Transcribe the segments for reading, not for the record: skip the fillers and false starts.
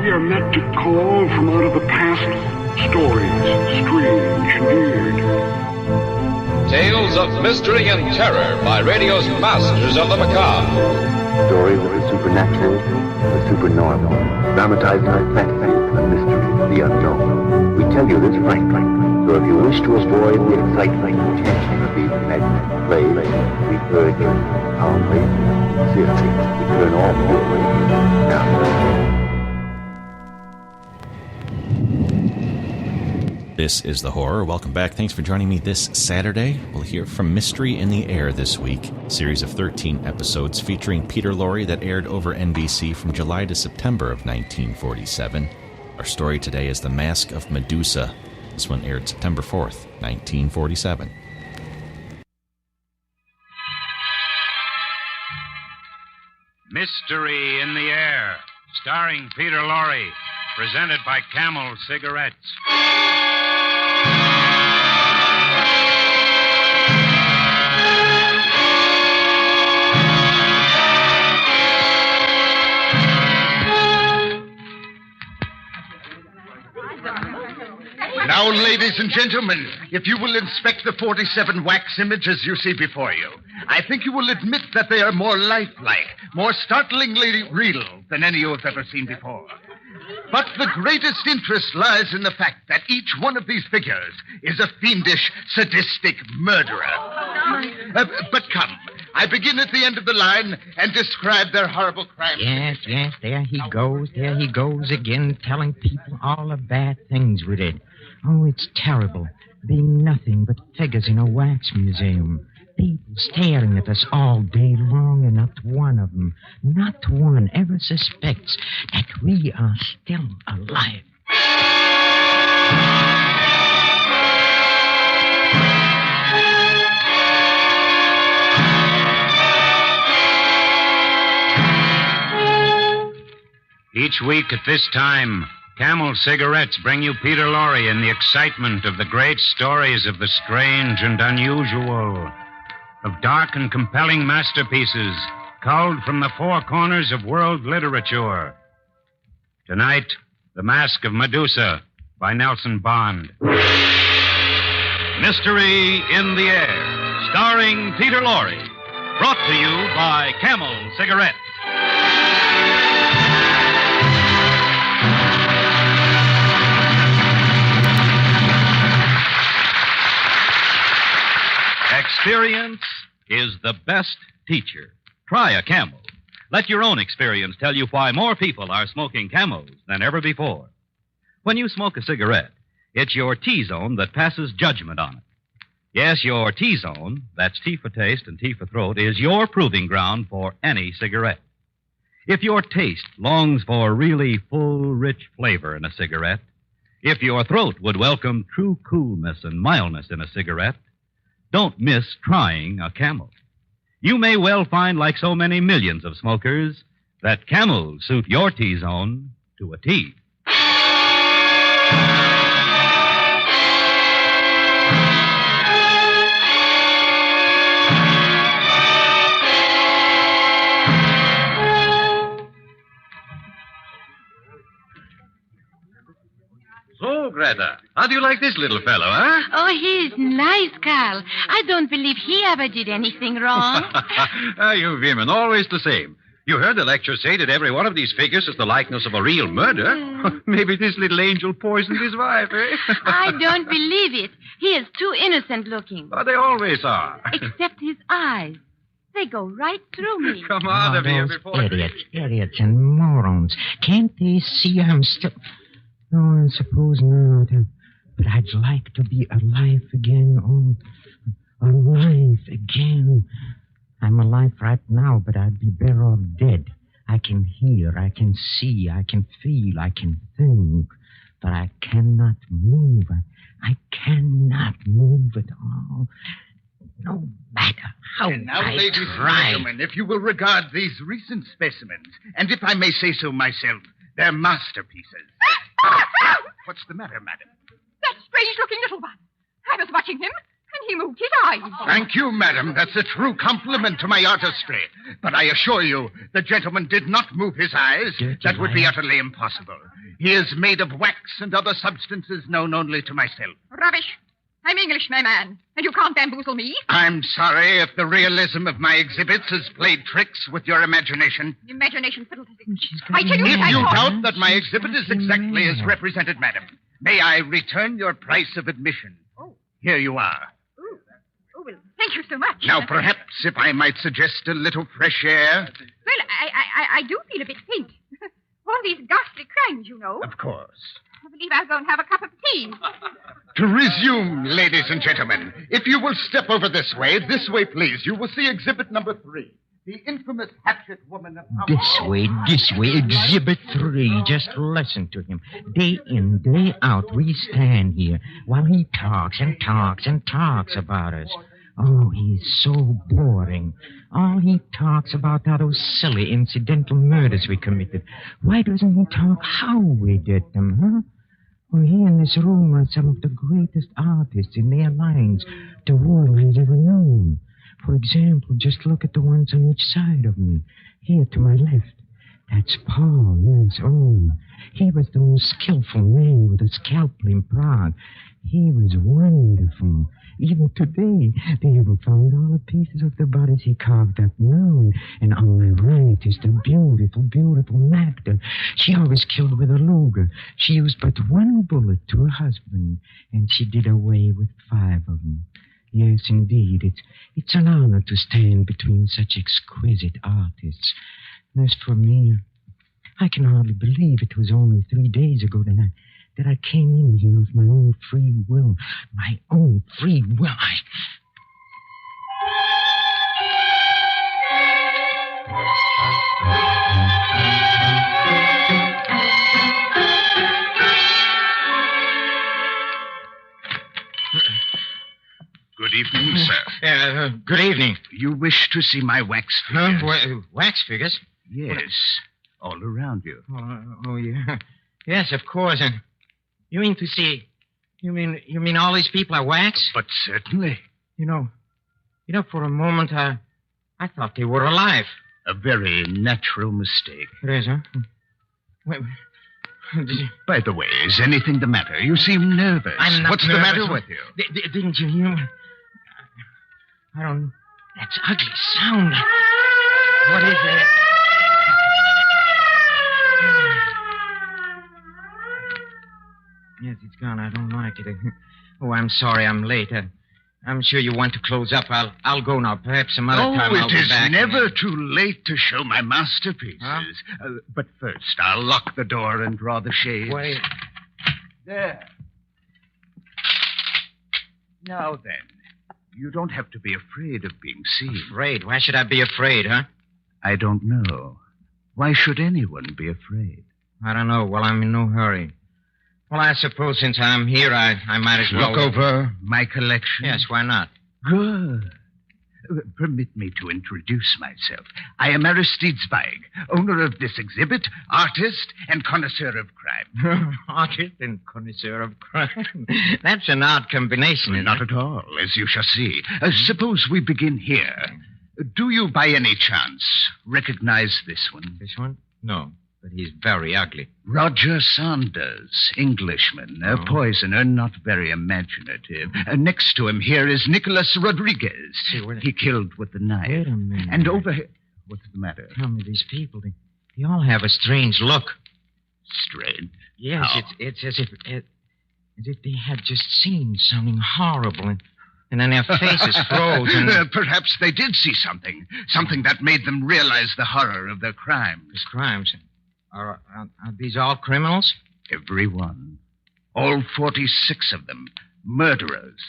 We are meant to call from out of the past stories, strange and weird. Tales of mystery and terror by radio's masters of the macabre. Stories of the supernatural, the supernormal, dramatizing the fantasy, the mystery, the unknown. We tell you this frankly, so if you wish to avoid the excitement and tension of these imaginary plays, we urge you calmly, sincerely, to turn off your radio now. This is The Horror. Welcome back. Thanks for joining me this Saturday. We'll hear from Mystery in the Air this week, a series of 13 episodes featuring Peter Lorre that aired over NBC from July to September of 1947. Our story today is The Mask of Medusa. This one aired September 4th, 1947. Mystery in the Air, starring Peter Lorre, presented by Camel Cigarettes. Now, ladies and gentlemen, if you will inspect the 47 wax images you see before you, I think you will admit that they are more lifelike, more startlingly real than any you have ever seen before. But the greatest interest lies in the fact that each one of these figures is a fiendish, sadistic murderer. But come, I begin at the end of the line and describe their horrible crimes. Yes, there he goes again, telling people all the bad things we did. Oh, it's terrible, being nothing but figures in a wax museum. People staring at us all day long, and not one of them, not one ever suspects that we are still alive. Each week at this time, Camel Cigarettes bring you Peter Lorre in the excitement of the great stories of the strange and unusual, of dark and compelling masterpieces culled from the four corners of world literature. Tonight, The Mask of Medusa by Nelson Bond. Mystery in the Air, starring Peter Lorre. Brought to you by Camel Cigarettes. Experience is the best teacher. Try a Camel. Let your own experience tell you why more people are smoking Camels than ever before. When you smoke a cigarette, it's your T-zone that passes judgment on it. Yes, your T-zone, that's T for taste and T for throat, is your proving ground for any cigarette. If your taste longs for really full, rich flavor in a cigarette, if your throat would welcome true coolness and mildness in a cigarette, don't miss trying a Camel. You may well find, like so many millions of smokers, that Camels suit your T-zone to a T. So, Greta, how do you like this little fellow, huh? Oh, he's nice, Carl. I don't believe he ever did anything wrong. You women, always the same. You heard the lecture say that every one of these figures is the likeness of a real murder. Maybe this little angel poisoned his wife, eh? I don't believe it. He is too innocent looking. Oh, they always are. Except his eyes. They go right through me. Come on, they'll be here before... Idiots and morons. Can't they see I'm still... Oh, I suppose not. But I'd like to be alive again. Oh, alive again. I'm alive right now, but I'd be better off dead. I can hear, I can see, I can feel, I can think. But I cannot move. I cannot move at all. No matter how and now, I ladies try. and gentlemen, if you will regard these recent specimens, and if I may say so myself, they're masterpieces. What's the matter, madam? That strange-looking little one. I was watching him, And he moved his eyes. Thank you, madam. That's a true compliment to my artistry. But I assure you, the gentleman did not move his eyes. That would be utterly impossible. He is made of wax and other substances known only to myself. Rubbish. I'm English, my man, and you can't bamboozle me. I'm sorry if the realism of my exhibits has played tricks with your imagination. Imagination fiddlesticks. If you doubt that my exhibit is exactly as represented, madam, may I return your price of admission? Oh. Here you are. Oh, well, thank you so much. Now, perhaps if I might suggest a little fresh air. Well, I do feel a bit faint. All these ghastly crimes, you know. Of course. I believe I'll go and have a cup of tea. To resume, ladies and gentlemen, if you will step over this way, please, you will see exhibit number 3. The infamous hatchet woman of... This way, Exhibit 3. Just listen to him. Day in, day out, we stand here while he talks and talks and talks about us. Oh, he's so boring. All he talks about are those silly incidental murders we committed. Why doesn't he talk how we did them, huh? Well, here in this room are some of the greatest artists in their lines the world has ever known. For example, just look at the ones on each side of me. Here to my left. That's Paul, yes. Oh, he was the most skillful man with a scalpel in Prague. He was wonderful. Even today, they haven't found all the pieces of the bodies he carved up now. And on my right is the beautiful, beautiful Magda. She always killed with a Luger. She used but one bullet to her husband, and she did away with 5 of them. Yes, indeed, it's an honor to stand between such exquisite artists. And as for me, I can hardly believe it was only 3 days ago that I came in here of my own free will. My own free will. Good evening, sir. Good evening. You wish to see my wax figures? Huh? Wax figures? Yes, all around you. Oh, yeah. Yes, of course. And you mean to see... You mean all these people are wax? But certainly. You know, for a moment, I thought they were alive. A very natural mistake. It is, huh? Wait, by the way, is anything the matter? You seem nervous. I'm not What's nervous. the matter with you? Didn't you hear? I don't... That's ugly sound. What is that? Yes, it's gone. I don't like it. Oh, I'm sorry I'm late. I'm sure you want to close up. I'll go now. Perhaps some other time I'll be back. It is never too late to show my masterpieces. Huh? But first, I'll lock the door and draw the shades. Wait. There. Now then, you don't have to be afraid of being seen. Afraid? Why should I be afraid, huh? I don't know. Why should anyone be afraid? I don't know. Well, I'm in no hurry. Well, I suppose since I'm here, I might as well... Look over my collection? Yes, why not? Good. Permit me to introduce myself. I am Aristide Zweig, owner of this exhibit, artist and connoisseur of crime. Artist and connoisseur of crime? That's an odd combination. Not at all, as you shall see. Suppose we begin here. Do you, by any chance, recognize this one? This one? No. But he's very ugly. Roger Saunders, Englishman, a poisoner, not very imaginative. Next to him here is Nicholas Rodriguez. He killed with the knife. Wait a minute. And over here... What's the matter? Tell me, these people, they all have a strange look. Strange? Yes, it's as if they had just seen something horrible, and then their faces froze. And... perhaps they did see something. Something that made them realize the horror of their crimes. His crimes? Are these all criminals? Every one. All 46 of them. Murderers.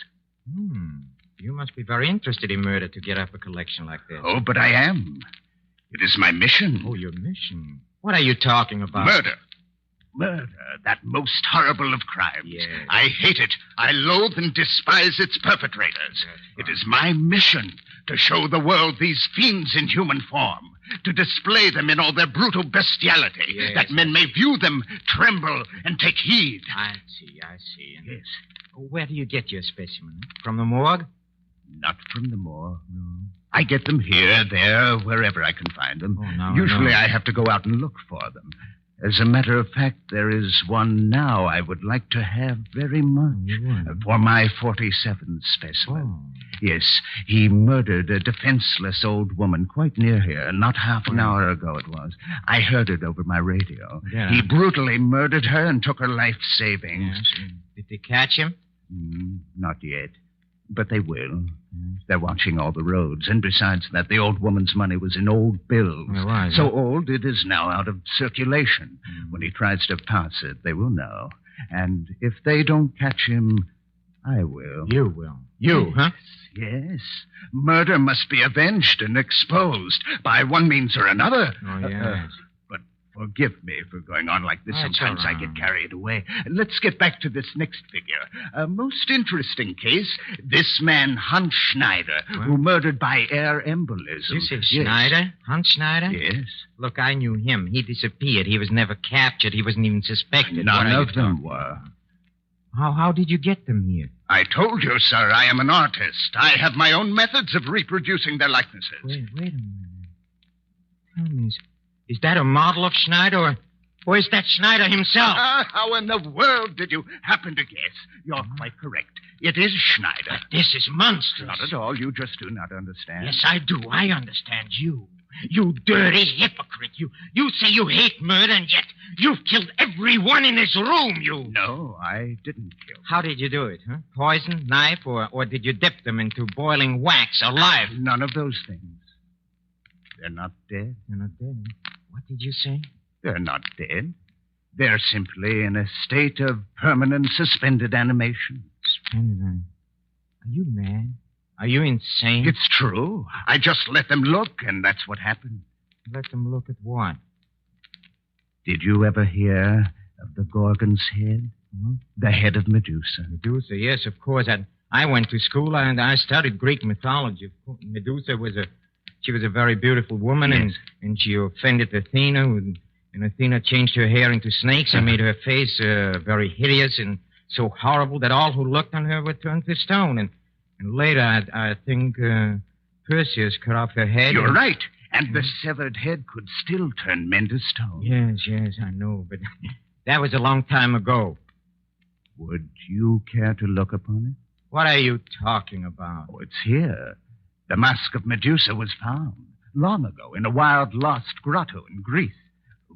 You must be very interested in murder to get up a collection like this. Oh, but I am. It is my mission. Oh, your mission? What are you talking about? Murder. Murder, that most horrible of crimes. Yes. I hate it. I loathe and despise its perpetrators. It is my mission to show the world these fiends in human form, to display them in all their brutal bestiality, that men may view them, tremble, and take heed. I see. Yes. Where do you get your specimen? From the morgue? Not from the moor. No. I get them here, there, wherever I can find them. Oh, no, Usually no. I have to go out and look for them. As a matter of fact, there is one now I would like to have very much. For my 47 specimen. Oh. Yes, he murdered a defenseless old woman quite near here. Not half an hour ago it was. I heard it over my radio. Yeah. He brutally murdered her and took her life savings. Yes. Did they catch him? Not yet. But they will. They're watching all the roads. And besides that, the old woman's money was in old bills. It was, So huh? old it is now out of circulation. When he tries to pass it, they will know. And if they don't catch him, I will. You will. You, huh? Yes. Murder must be avenged and exposed by one means or another. Oh, yes. But forgive me for going on like this. That's Sometimes all I right. get carried away. Let's get back to this next figure. A most interesting case. This man, Hans Schneider, who murdered by air embolism. You say Yes. Schneider? Hans Schneider? Yes. Look, I knew him. He disappeared. He was never captured. He wasn't even suspected. None What are of you them talking were. about? How did you get them here? I told you, sir, I am an artist. I have my own methods of reproducing their likenesses. Wait a minute. Tell me, is that a model of Schneider, or is that Schneider himself? How in the world did you happen to guess? You're quite correct. It is Schneider. This is monstrous. Not at all. You just do not understand. Yes, I do. I understand you. You dirty hypocrite. You say you hate murder, and yet you've killed everyone in this room, you. No, I didn't kill. How did you do it, huh? Poison, knife, or did you dip them into boiling wax alive? None of those things. They're not dead. You're not dead. What did you say? They're not dead. They're simply in a state of permanent suspended animation. Splendid. Are you mad? Are you insane? It's true. I just let them look, and that's what happened. Let them look at what? Did you ever hear of the Gorgon's head? The head of Medusa. Medusa, yes, of course. I went to school and I studied Greek mythology. Medusa was a very beautiful woman, Yes. and she offended Athena, and Athena changed her hair into snakes and made her face very hideous and so horrible that all who looked on her were turned to stone. And later, I think Perseus cut off her head. You're right. And the severed head could still turn men to stone. Yes, I know, but that was a long time ago. Would you care to look upon it? What are you talking about? Oh, it's here. The mask of Medusa was found long ago in a wild, lost grotto in Greece.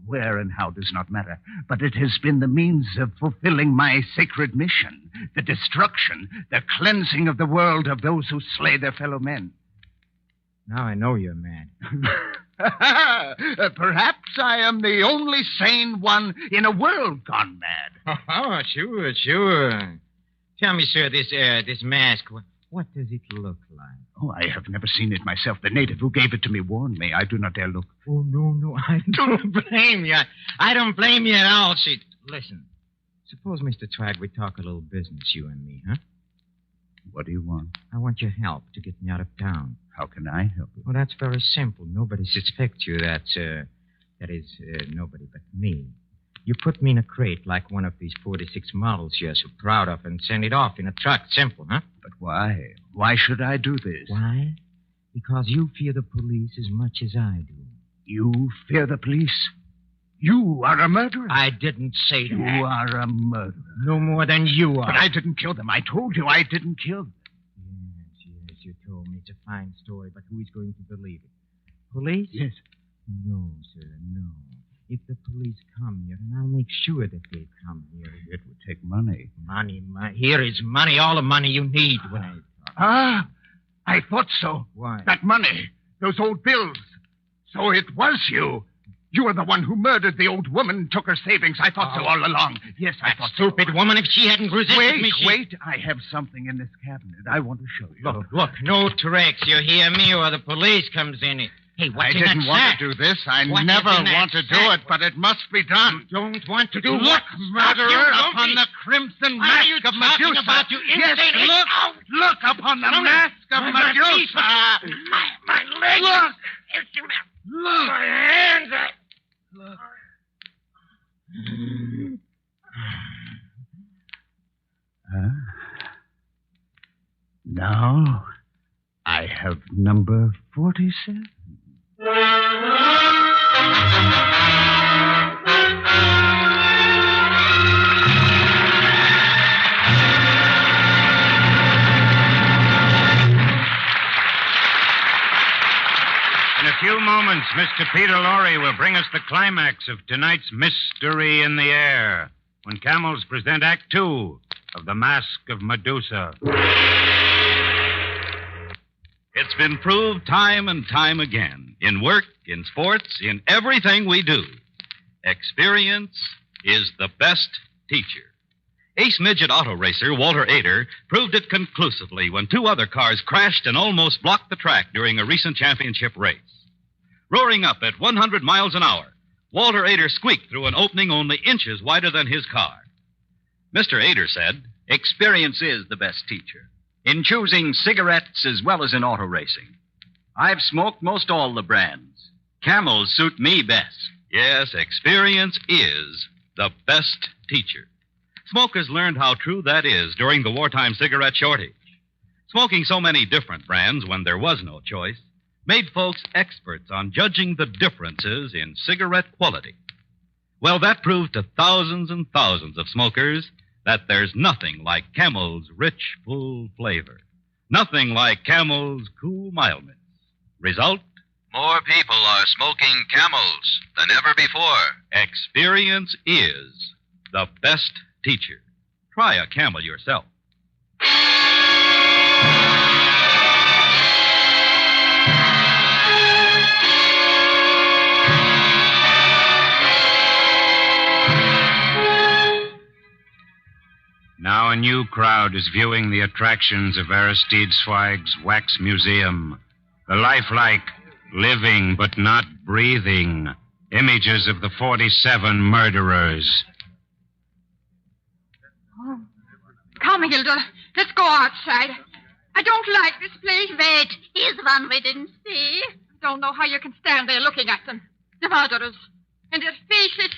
Where and how does not matter, but it has been the means of fulfilling my sacred mission, the destruction, the cleansing of the world of those who slay their fellow men. Now I know you're mad. Perhaps I am the only sane one in a world gone mad. Oh, sure. Tell me, sir, this mask, what does it look like? Oh, I have never seen it myself. The native who gave it to me warned me. I do not dare look. Oh, no, I don't blame you. I don't blame you at all. See, listen, suppose, Mr. Twag, we talk a little business, you and me, huh? What do you want? I want your help to get me out of town. How can I help you? Well, that's very simple. Nobody suspects you. That is, nobody but me. You put me in a crate like one of these 46 models you're so proud of and send it off in a truck. Simple, huh? But why? Why should I do this? Why? Because you fear the police as much as I do. You fear the police? You are a murderer. I didn't say that. You are a murderer. No more than you are. But I didn't kill them. I told you I didn't kill them. Yes, you told me. It's a fine story, but who is going to believe it? Police? Yes. No, sir, no. If the police come here, and I'll make sure that they come here. It would take money. Money. Here is money, all the money you need when I talk. I thought so. Why? That money. Those old bills. So it was you. You were the one who murdered the old woman and took her savings. I thought so all along. Yes, I thought so. Stupid woman, if she hadn't resisted me... Wait. I have something in this cabinet. I want to show you. Look, no tricks. You hear me or the police comes in. Hey, what's in that I didn't want sack? to do this. I What's never in that want to do sack? it, but it must be done. You don't want to do Look, what? murderer, Stop, you upon don't the crimson What are you mask of talking Medusa. about, you Yes, insane- look upon the mask of My Medusa. feet. My legs. Look. My hands. Now, number 47. In a few moments, Mr. Peter Lorre will bring us the climax of tonight's Mystery in the Air, when camels present Act 2 of The Mask of Medusa. It's been proved time and time again, in work, in sports, in everything we do. Experience is the best teacher. Ace midget auto racer Walter Ader proved it conclusively when two other cars crashed and almost blocked the track during a recent championship race. Roaring up at 100 miles an hour, Walter Ader squeaked through an opening only inches wider than his car. Mr. Ader said, "Experience is the best teacher, in choosing cigarettes as well as in auto racing. I've smoked most all the brands. Camels suit me best." Yes, experience is the best teacher. Smokers learned how true that is during the wartime cigarette shortage. Smoking so many different brands when there was no choice made folks experts on judging the differences in cigarette quality. Well, that proved to thousands and thousands of smokers that there's nothing like Camel's rich, full flavor. Nothing like Camel's cool mildness. Result? More people are smoking Camels than ever before. Experience is the best teacher. Try a Camel yourself. Now a new crowd is viewing the attractions of Aristide Zweig's Wax Museum. The lifelike, living but not breathing images of the 47 murderers. Oh. Come, Hilda. Let's go outside. I don't like this place. Wait, here's one we didn't see. Don't know how you can stand there looking at them. The murderers. And their faces.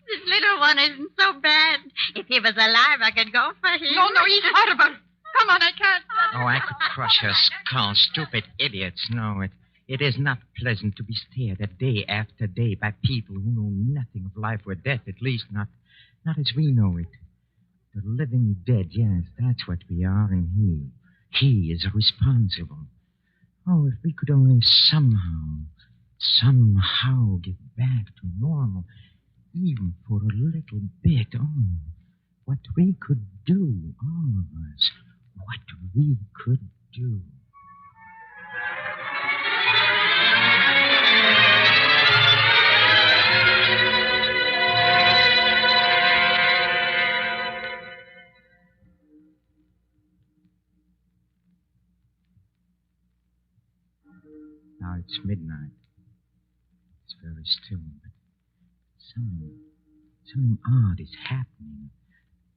This little one isn't so bad. If he was alive, I could go for him. No, he's horrible. Come on, I can't. Oh, I could crush her skull. Stupid idiots. No, it is not pleasant to be stared at day after day by people who know nothing of life or death, at least not as we know it. The living dead, yes, that's what we are, and he is responsible. Oh, if we could only somehow get back to normal, even for a little bit. Oh, what we could do, all of us, what we could do. Now it's midnight. It's very still, but something odd is happening.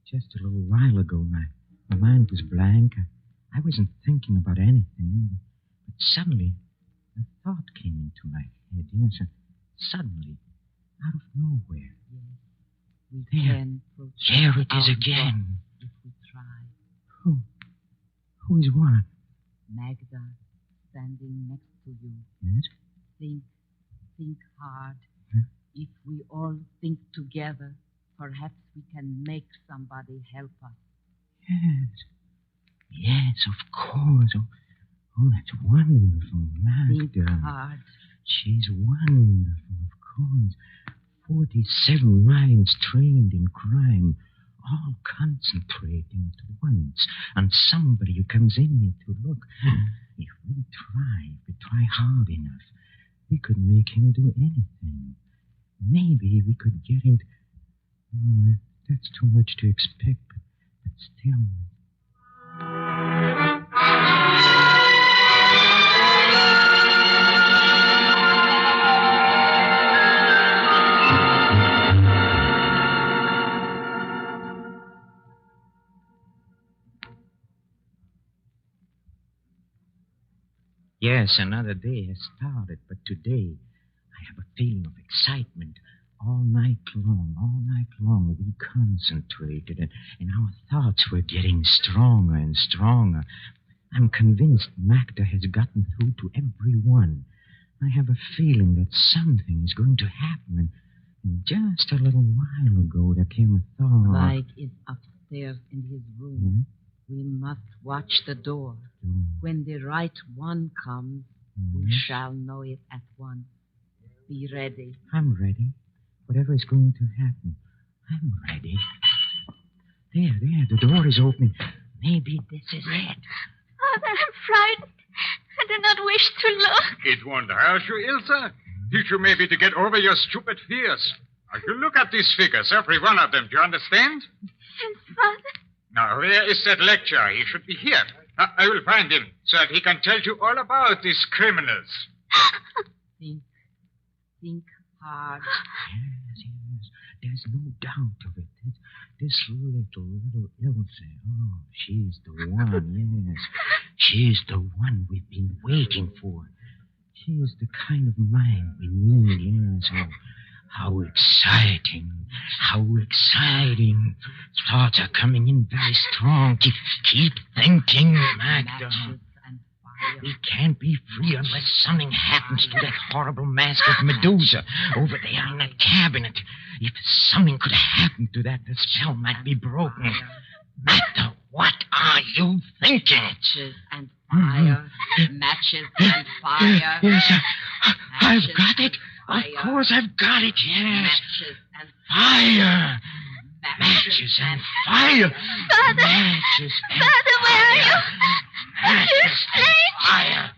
Just a little while ago, my mind was blank. I wasn't thinking about anything, but suddenly a thought came into my head. Yes, suddenly, out of nowhere. We There. can protect There it is our again. God if we try. Who is what? Magda, standing next to you. Yes? Think hard. Huh? If we all think together, perhaps we can make somebody help us. Yes, of course. Oh, that's wonderful, Think Magda. hard. She's wonderful, of course. 47 minds trained in crime, all concentrating at once on somebody who comes in here to look. If we try hard enough, we could make him do anything. Maybe we could get him to... Oh, that's too much to expect, but still... Yes, another day has started, but today I have a feeling of excitement. All night long, we concentrated, and our thoughts were getting stronger and stronger. I'm convinced Magda has gotten through to everyone. I have a feeling that something is going to happen. And just a little while ago, there came a thought. Like is upstairs in his room. Yeah? We must watch the door. When the right one comes, we shall know it at once. Be ready. I'm ready. Whatever is going to happen, I'm ready. There, the door is opening. Maybe this is it. Father, I'm frightened. I do not wish to look. It won't hurt you, Ilsa. Teach you maybe to get over your stupid fears. Now, you look at these figures, every one of them. Do you understand? Yes, Father. Now, where is that lecturer? He should be here. I will find him so that he can tell you all about these criminals. Think hard. Yes. There's no doubt of it. This little Ilse. Oh, she's the one, yes. She's the one we've been waiting for. She is the kind of mind we need, yes. Oh, how exciting. How exciting. Thoughts are coming in very strong. Keep thinking, Magda. We can't be free unless something happens to that horrible mask of Medusa over there in that cabinet. If something could happen to that, the spell might be broken. Magda, what are you thinking? Matches and fire. Matches and fire. Yes, I've got it. Of course I've got it, yes. Matches and fire. Matches and fire. Father. Matches and Father, where are you? Matches and fire.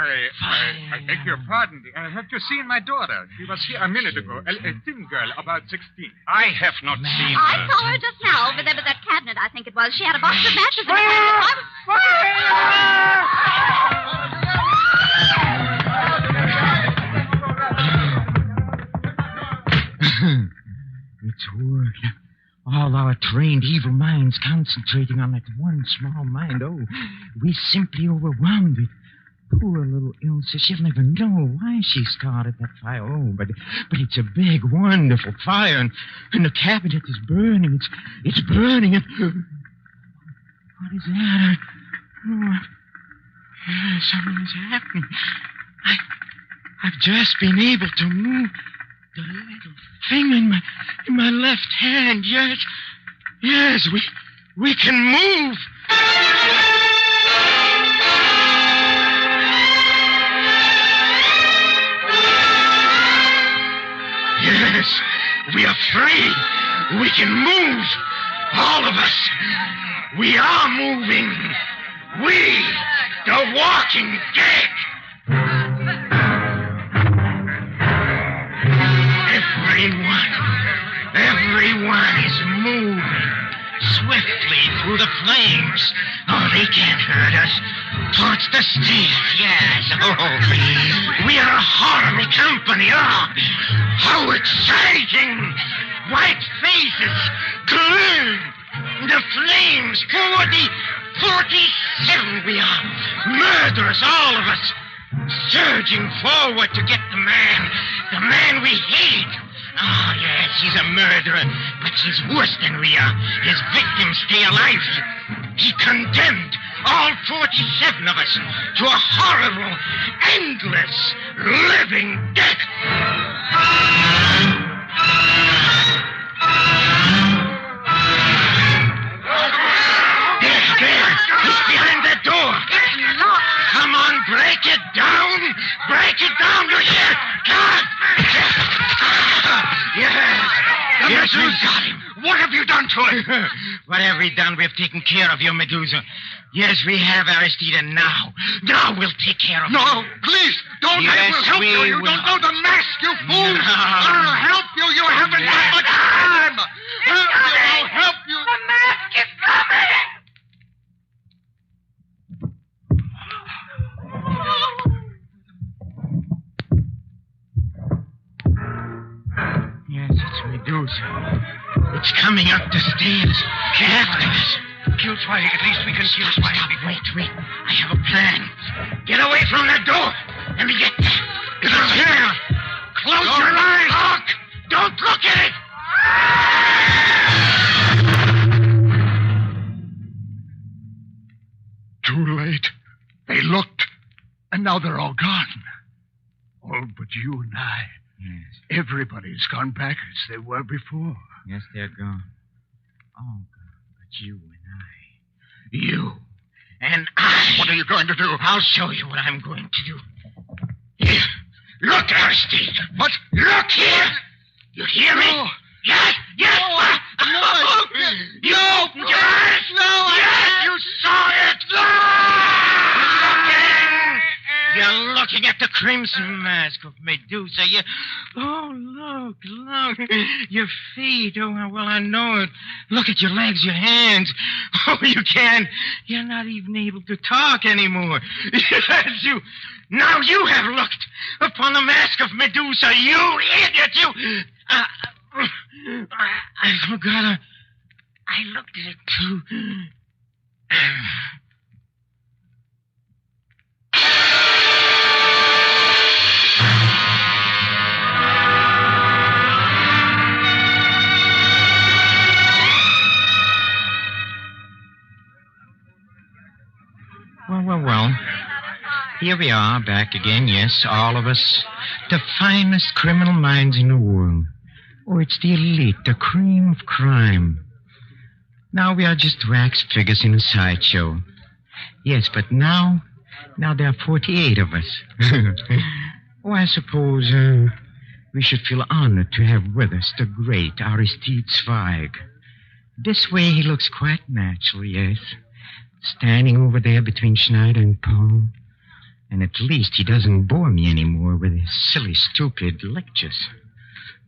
I beg your pardon. Have you seen my daughter? She was here a minute ago. A thin girl, about 16. I have not seen her. I saw her just now over there by that cabinet, I think it was. She had a box of matches in her hand. It's work. All our trained evil minds concentrating on that one small mind. Oh, we simply overwhelmed it. Poor little Ilse. She'll never know why she started that fire. Oh, but it's a big, wonderful fire, and the cabinet is burning. It's burning. And what is that? Something is happening. I've just been able to move the little thing in my left hand. Yes, we can move. Yes, we are free. We can move. All of us. We are moving. We, the walking dead. Everyone is moving swiftly through the flames. Oh, they can't hurt us. Towards the stairs, yes. Oh, we are a horrible company. Oh, how exciting. White faces, glue. The flames, 47 we are. Murderers, all of us. Surging forward to get the man we hate. Oh, yes, he's a murderer, but he's worse than we are. His victims stay alive. He condemned all 47 of us to a horrible, endless, living death. There, he's behind that door. Come on, break it down. Break it down, you hear? God! Yes, we got him. What have you done to him? What have we done? We've taken care of you, Medusa. Yes, we have, Aristide. Now we'll take care of you. No, please, don't. Yes, I will help you. You don't know the mask, you fool. No. I'll help you. You haven't had much time. I'll help you. The mask is coming. Yes, it's Medusa. It's coming up the stairs. After us. Kill Twilight. At least we can kill Twilight. Stop. Wait. I have a plan. Get away from that door. Let me get there. It's here. Close your eyes. Look. Don't look at it. Now they're all gone. All but you and I. Yes. Everybody's gone back as they were before. Yes, they're gone. Oh, God, but you and I. You. And I. What are you going to do? I'll show you what I'm going to do. Here. Look, Aristide. What? Look here. You hear me? No. Yes, yes. No. You opened your eyes. No, yes, you saw it. You're looking at the crimson mask of Medusa. Oh, look. Your feet. Oh, well, I know it. Look at your legs, your hands. Oh, you can't. You're not even able to talk anymore. Yes, you. Now you have looked upon the mask of Medusa. You idiot, you. I forgot. I looked at it, too. Well. Here we are, back again, yes, all of us. The finest criminal minds in the world. Oh, it's the elite, the cream of crime. Now we are just wax figures in a sideshow. Yes, but now there are 48 of us. Oh, I suppose we should feel honored to have with us the great Aristide Zweig. This way he looks quite natural, yes. Standing over there between Schneider and Paul. And at least he doesn't bore me anymore with his silly, stupid lectures.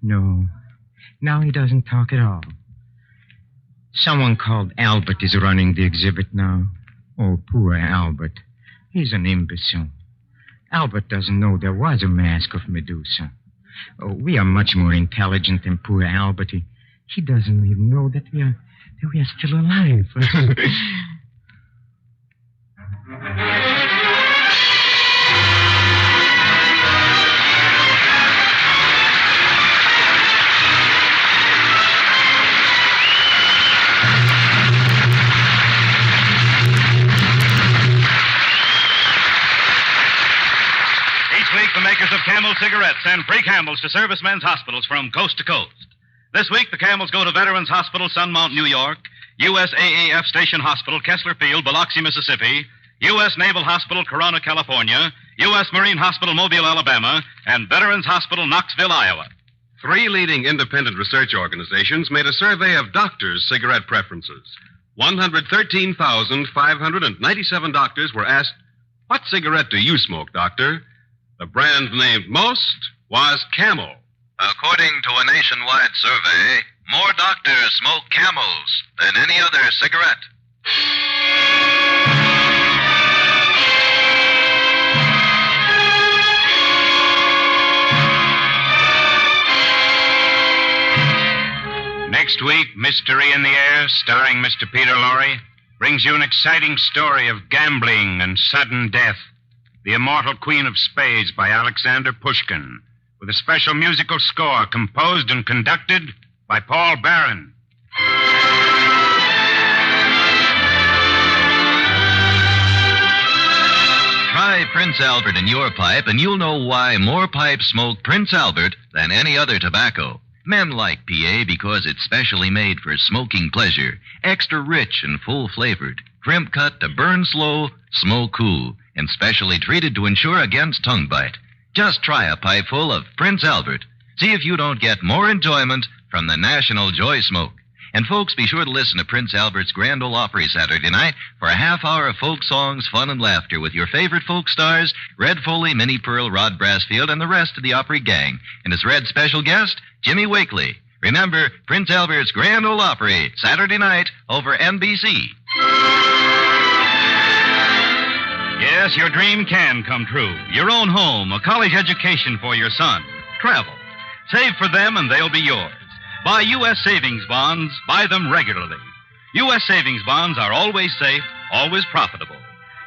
No, now he doesn't talk at all. Someone called Albert is running the exhibit now. Oh, poor Albert. He's an imbecile. Albert doesn't know there was a mask of Medusa. Oh, we are much more intelligent than poor Albert. He doesn't even know that we are still alive. The makers of Camel cigarettes send free Camels to servicemen's hospitals from coast to coast. This week, the Camels go to Veterans Hospital, Sunmount, New York, USAAF Station Hospital, Kessler Field, Biloxi, Mississippi, U.S. Naval Hospital, Corona, California, U.S. Marine Hospital, Mobile, Alabama, and Veterans Hospital, Knoxville, Iowa. 3 leading independent research organizations made a survey of doctors' cigarette preferences. 113,597 doctors were asked, "What cigarette do you smoke, doctor?" The brand named most was Camel. According to a nationwide survey, more doctors smoke Camels than any other cigarette. Next week, Mystery in the Air, starring Mr. Peter Lorre, brings you an exciting story of gambling and sudden death. The Immortal Queen of Spades by Alexander Pushkin, with a special musical score composed and conducted by Paul Barron. Try Prince Albert in your pipe, and you'll know why more pipes smoke Prince Albert than any other tobacco. Men like PA because it's specially made for smoking pleasure, extra rich and full-flavored, crimp cut to burn slow, smoke cool, and specially treated to ensure against tongue bite. Just try a pipe full of Prince Albert. See if you don't get more enjoyment from the National Joy Smoke. And folks, be sure to listen to Prince Albert's Grand Ole Opry Saturday night for a half hour of folk songs, fun, and laughter with your favorite folk stars, Red Foley, Minnie Pearl, Rod Brassfield, and the rest of the Opry gang. And as Red's special guest, Jimmy Wakely. Remember, Prince Albert's Grand Ole Opry, Saturday night over NBC. Yes, your dream can come true. Your own home, a college education for your son. Travel. Save for them and they'll be yours. Buy U.S. savings bonds. Buy them regularly. U.S. savings bonds are always safe, always profitable.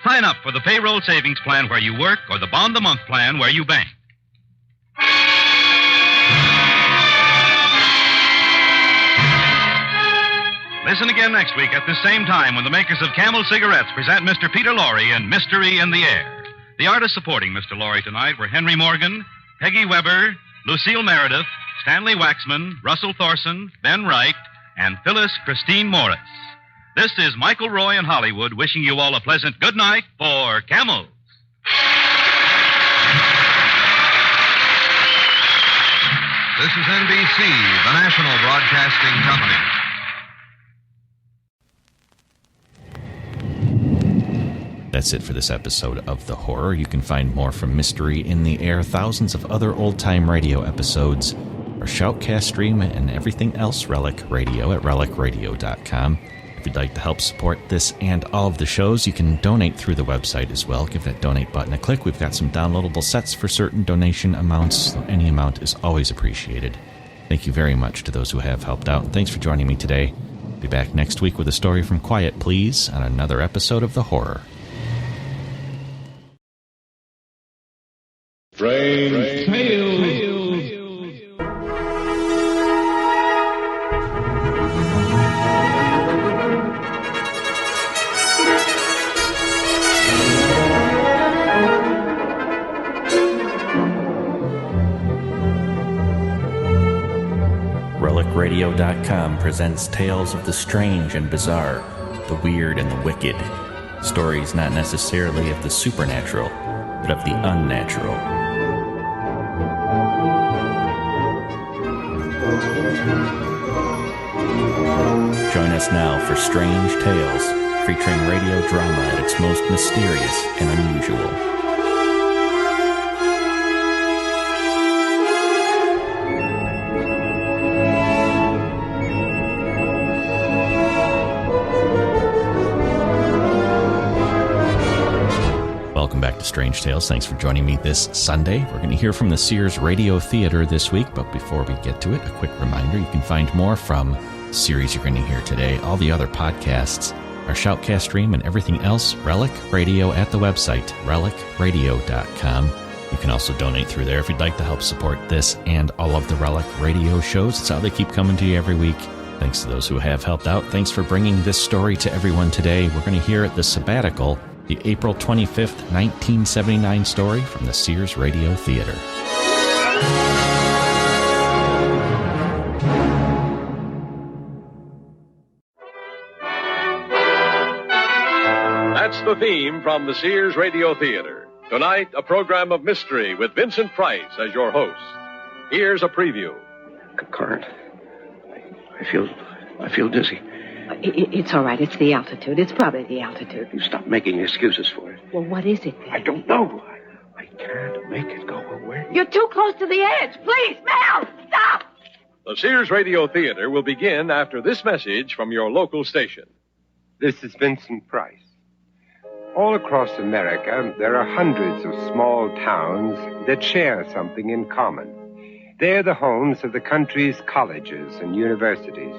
Sign up for the payroll savings plan where you work or the bond-a-month plan where you bank. Listen again next week at the same time when the makers of Camel cigarettes present Mr. Peter Lorre in Mystery in the Air. The artists supporting Mr. Laurie tonight were Henry Morgan, Peggy Weber, Lucille Meredith, Stanley Waxman, Russell Thorson, Ben Wright, and Phyllis Christine Morris. This is Michael Roy in Hollywood wishing you all a pleasant good night for Camels. This is NBC, the National Broadcasting Company. That's it for this episode of The Horror. You can find more from Mystery in the Air, thousands of other old-time radio episodes, our Shoutcast stream, and everything else Relic Radio at relicradio.com. If you'd like to help support this and all of the shows, you can donate through the website as well. Give that donate button a click. We've got some downloadable sets for certain donation amounts, so any amount is always appreciated. Thank you very much to those who have helped out, and thanks for joining me today. Be back next week with a story from Quiet Please on another episode of The Horror. Strange Tales. RelicRadio.com presents tales of the strange and bizarre, the weird and the wicked. Stories not necessarily of the supernatural, but of the unnatural. Join us now for Strange Tales, featuring radio drama at its most mysterious and unusual. Welcome back to Strange Tales. Thanks for joining me this Sunday. We're going to hear from the Sears Radio Theater this week, but before we get to it, a quick reminder, you can find more from the series you're going to hear today, all the other podcasts, our Shoutcast stream, and everything else, Relic Radio at the website, relicradio.com. You can also donate through there if you'd like to help support this and all of the Relic Radio shows. It's how they keep coming to you every week. Thanks to those who have helped out. Thanks for bringing this story to everyone today. We're going to hear The Sabbatical, the April 25th, 1979 story from the Sears Radio Theater. That's the theme from the Sears Radio Theater. Tonight, a program of mystery with Vincent Price as your host. Here's a preview. Current. I feel dizzy. It's all right. It's the altitude. It's probably the altitude. You stop making excuses for it. Well, what is it then? I don't know. I can't make it go away. You're too close to the edge. Please, Mel, stop! The Sears Radio Theater will begin after this message from your local station. This is Vincent Price. All across America, there are hundreds of small towns that share something in common. They're the homes of the country's colleges and universities.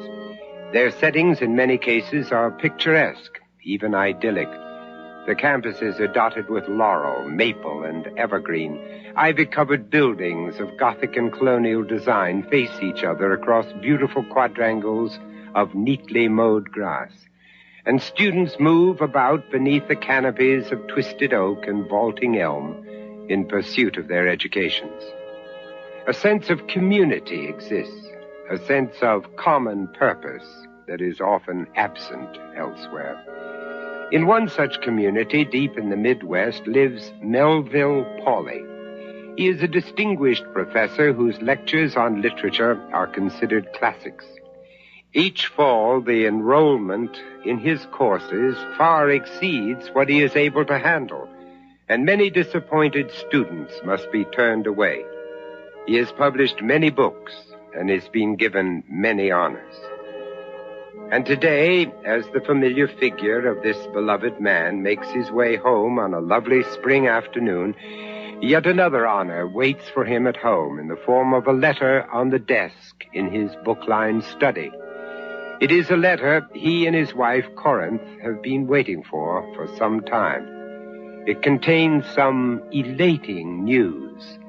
Their settings, in many cases, are picturesque, even idyllic. The campuses are dotted with laurel, maple, and evergreen. Ivy-covered buildings of Gothic and colonial design face each other across beautiful quadrangles of neatly mowed grass. And students move about beneath the canopies of twisted oak and vaulting elm in pursuit of their educations. A sense of community exists. A sense of common purpose that is often absent elsewhere. In one such community, deep in the Midwest, lives Melville Pawley. He is a distinguished professor whose lectures on literature are considered classics. Each fall, the enrollment in his courses far exceeds what he is able to handle, and many disappointed students must be turned away. He has published many books and has been given many honors. And today, as the familiar figure of this beloved man makes his way home on a lovely spring afternoon, yet another honor waits for him at home in the form of a letter on the desk in his book-lined study. It is a letter he and his wife, Corinth, have been waiting for some time. It contains some elating news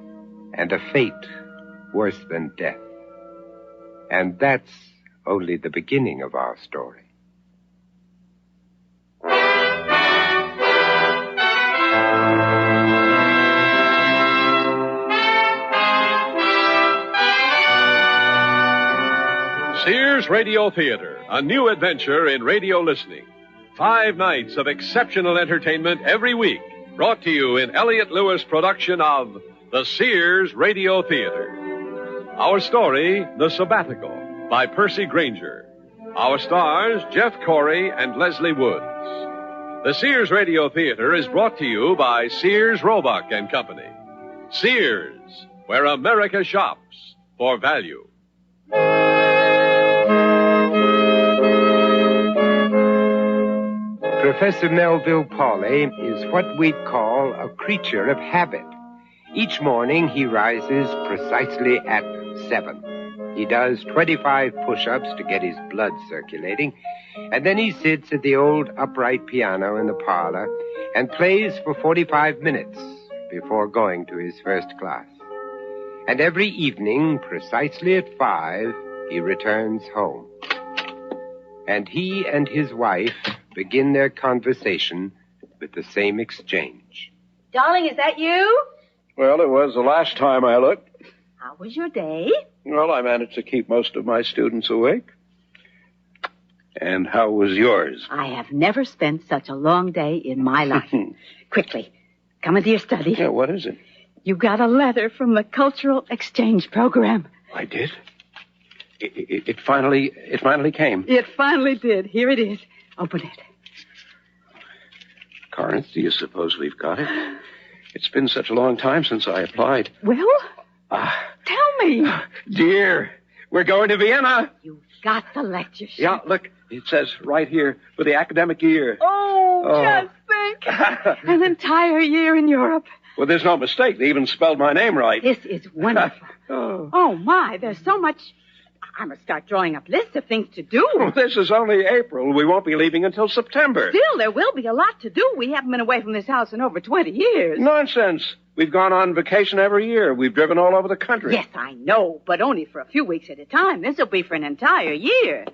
and a fate worse than death. And that's only the beginning of our story. Sears Radio Theater, a new adventure in radio listening. 5 nights of exceptional entertainment every week, brought to you in Elliott Lewis' production of the Sears Radio Theater. Our story, The Sabbatical, by Percy Granger. Our stars, Jeff Corey and Leslie Woods. The Sears Radio Theater is brought to you by Sears, Roebuck and Company. Sears, where America shops for value. Professor Melville Pauly is what we'd call a creature of habit. Each morning he rises precisely at 7. He does 25 push-ups to get his blood circulating, and then he sits at the old upright piano in the parlor and plays for 45 minutes before going to his first class. And every evening, precisely at 5, he returns home. And he and his wife begin their conversation with the same exchange. Darling, is that you? Well, it was the last time I looked. How was your day? Well, I managed to keep most of my students awake. And how was yours? I have never spent such a long day in my life. Quickly, come into your study. Yeah, what is it? You got a letter from the Cultural Exchange Program. I did? It finally came. It finally did. Here it is. Open it. Corinth, do you suppose we've got it? It's been such a long time since I applied. Well, tell me. Dear, we're going to Vienna. You've got the lectureship. Yeah, look, it says right here for the academic year. Oh. Just think. An entire year in Europe. Well, there's no mistake. They even spelled my name right. This is wonderful. Oh, my, there's so much. I must start drawing up lists of things to do. Well, this is only April. We won't be leaving until September. Still, there will be a lot to do. We haven't been away from this house in over 20 years. Nonsense. We've gone on vacation every year. We've driven all over the country. Yes, I know, but only for a few weeks at a time. This will be for an entire year.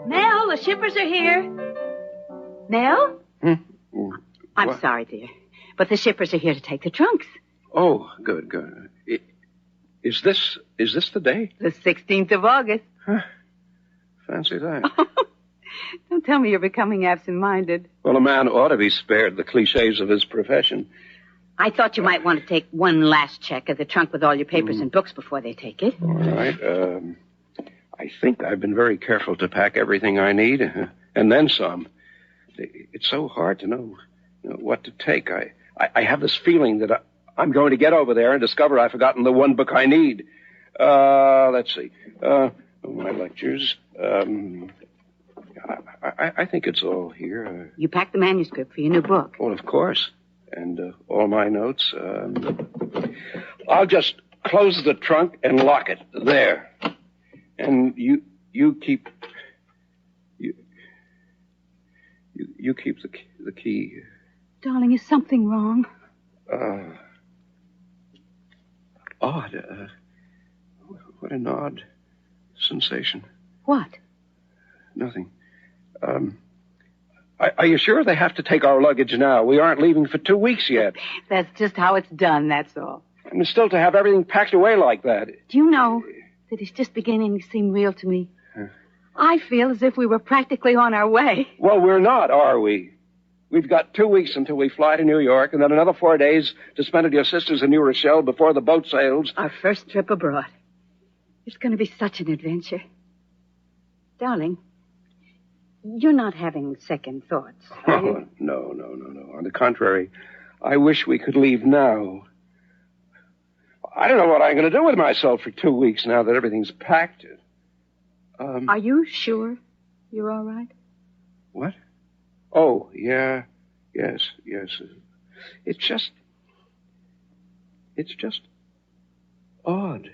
Nell, the shippers are here. Nell? I'm sorry, dear, but the shippers are here to take the trunks. Oh, good. Is this the day? The 16th of August. Huh. Fancy that. Don't tell me you're becoming absent-minded. Well, a man ought to be spared the cliches of his profession. I thought you might want to take one last check of the trunk with all your papers and books before they take it. All right. I think I've been very careful to pack everything I need, and then some. It's so hard to know what to take. I have this feeling that I'm going to get over there and discover I've forgotten the one book I need. Let's see. My lectures. I think it's all here. You packed the manuscript for your new book. Well, of course. And all my notes. I'll just close the trunk and lock it. There. And you keep... You keep the key. Darling, is something wrong? Odd. What an odd sensation. What? Nothing. Are you sure they have to take our luggage now? We aren't leaving for 2 weeks yet. That's just how it's done, that's all. And still to have everything packed away like that. Do you know that it's just beginning to seem real to me? I feel as if we were practically on our way. Well, we're not, are we? We've got 2 weeks until we fly to New York, and then another 4 days to spend at your sister's in New Rochelle before the boat sails. Our first trip abroad. It's going to be such an adventure. Darling, you're not having second thoughts, are you? No. On the contrary, I wish we could leave now. I don't know what I'm going to do with myself for 2 weeks now that everything's packed. Are you sure you're all right? What? Oh, yeah. Yes. It's just odd.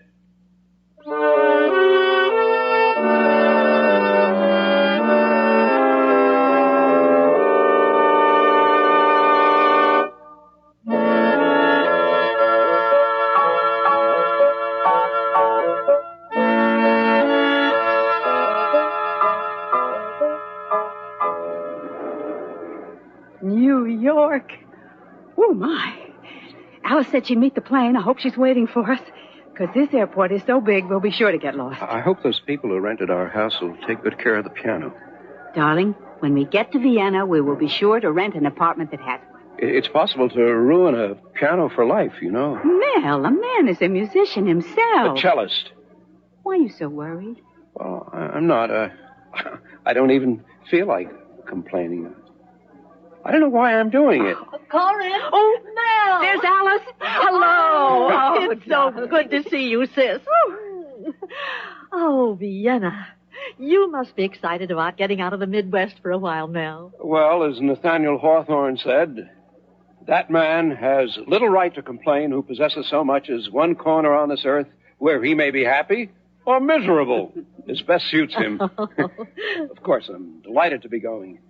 New York. Oh, my. Alice said she'd meet the plane. I hope she's waiting for us. Because this airport is so big, we'll be sure to get lost. I hope those people who rented our house will take good care of the piano. Darling, when we get to Vienna, we will be sure to rent an apartment that has one. It's possible to ruin a piano for life, you know. Mel, a man is a musician himself. A cellist. Why are you so worried? Well, I'm not. I don't even feel like complaining. I don't know why I'm doing it. Corin. Oh, Mel. There's Alice. Hello. Oh, It's so good to see you, sis. Oh, Vienna. You must be excited about getting out of the Midwest for a while, Mel. Well, as Nathaniel Hawthorne said, that man has little right to complain who possesses so much as one corner on this earth where he may be happy or miserable. As best suits him. Of course, I'm delighted to be going.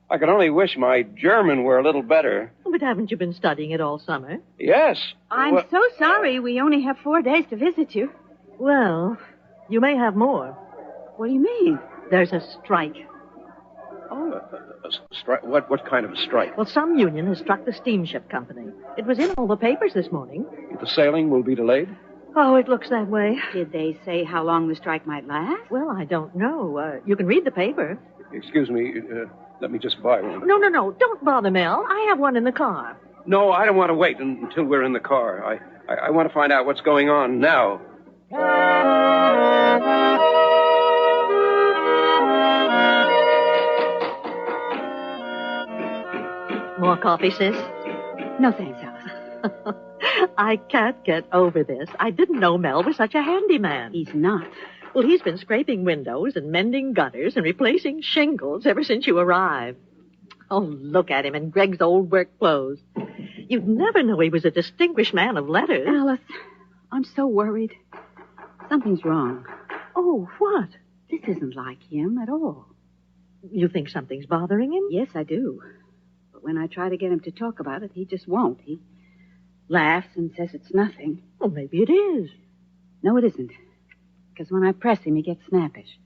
I could only wish my German were a little better. But haven't you been studying it all summer? Yes. I'm so sorry we only have 4 days to visit you. Well, you may have more. What do you mean? There's a strike. Oh, a strike? What kind of a strike? Well, some union has struck the steamship company. It was in all the papers this morning. The sailing will be delayed? Oh, it looks that way. Did they say how long the strike might last? Well, I don't know. You can read the paper. Excuse me. Let me just buy one. No. Don't bother, Mel. I have one in the car. No, I don't want to wait until we're in the car. I want to find out what's going on now. More coffee, sis? No, thanks, Alice. I can't get over this. I didn't know Mel was such a handyman. He's not. Well, he's been scraping windows and mending gutters and replacing shingles ever since you arrived. Oh, look at him in Greg's old work clothes. You'd never know he was a distinguished man of letters. Alice, I'm so worried. Something's wrong. Oh, what? This isn't like him at all. You think something's bothering him? Yes, I do. But when I try to get him to talk about it, he just won't. He laughs and says it's nothing. Well, maybe it is. No, it isn't. Because when I press him, he gets snappish.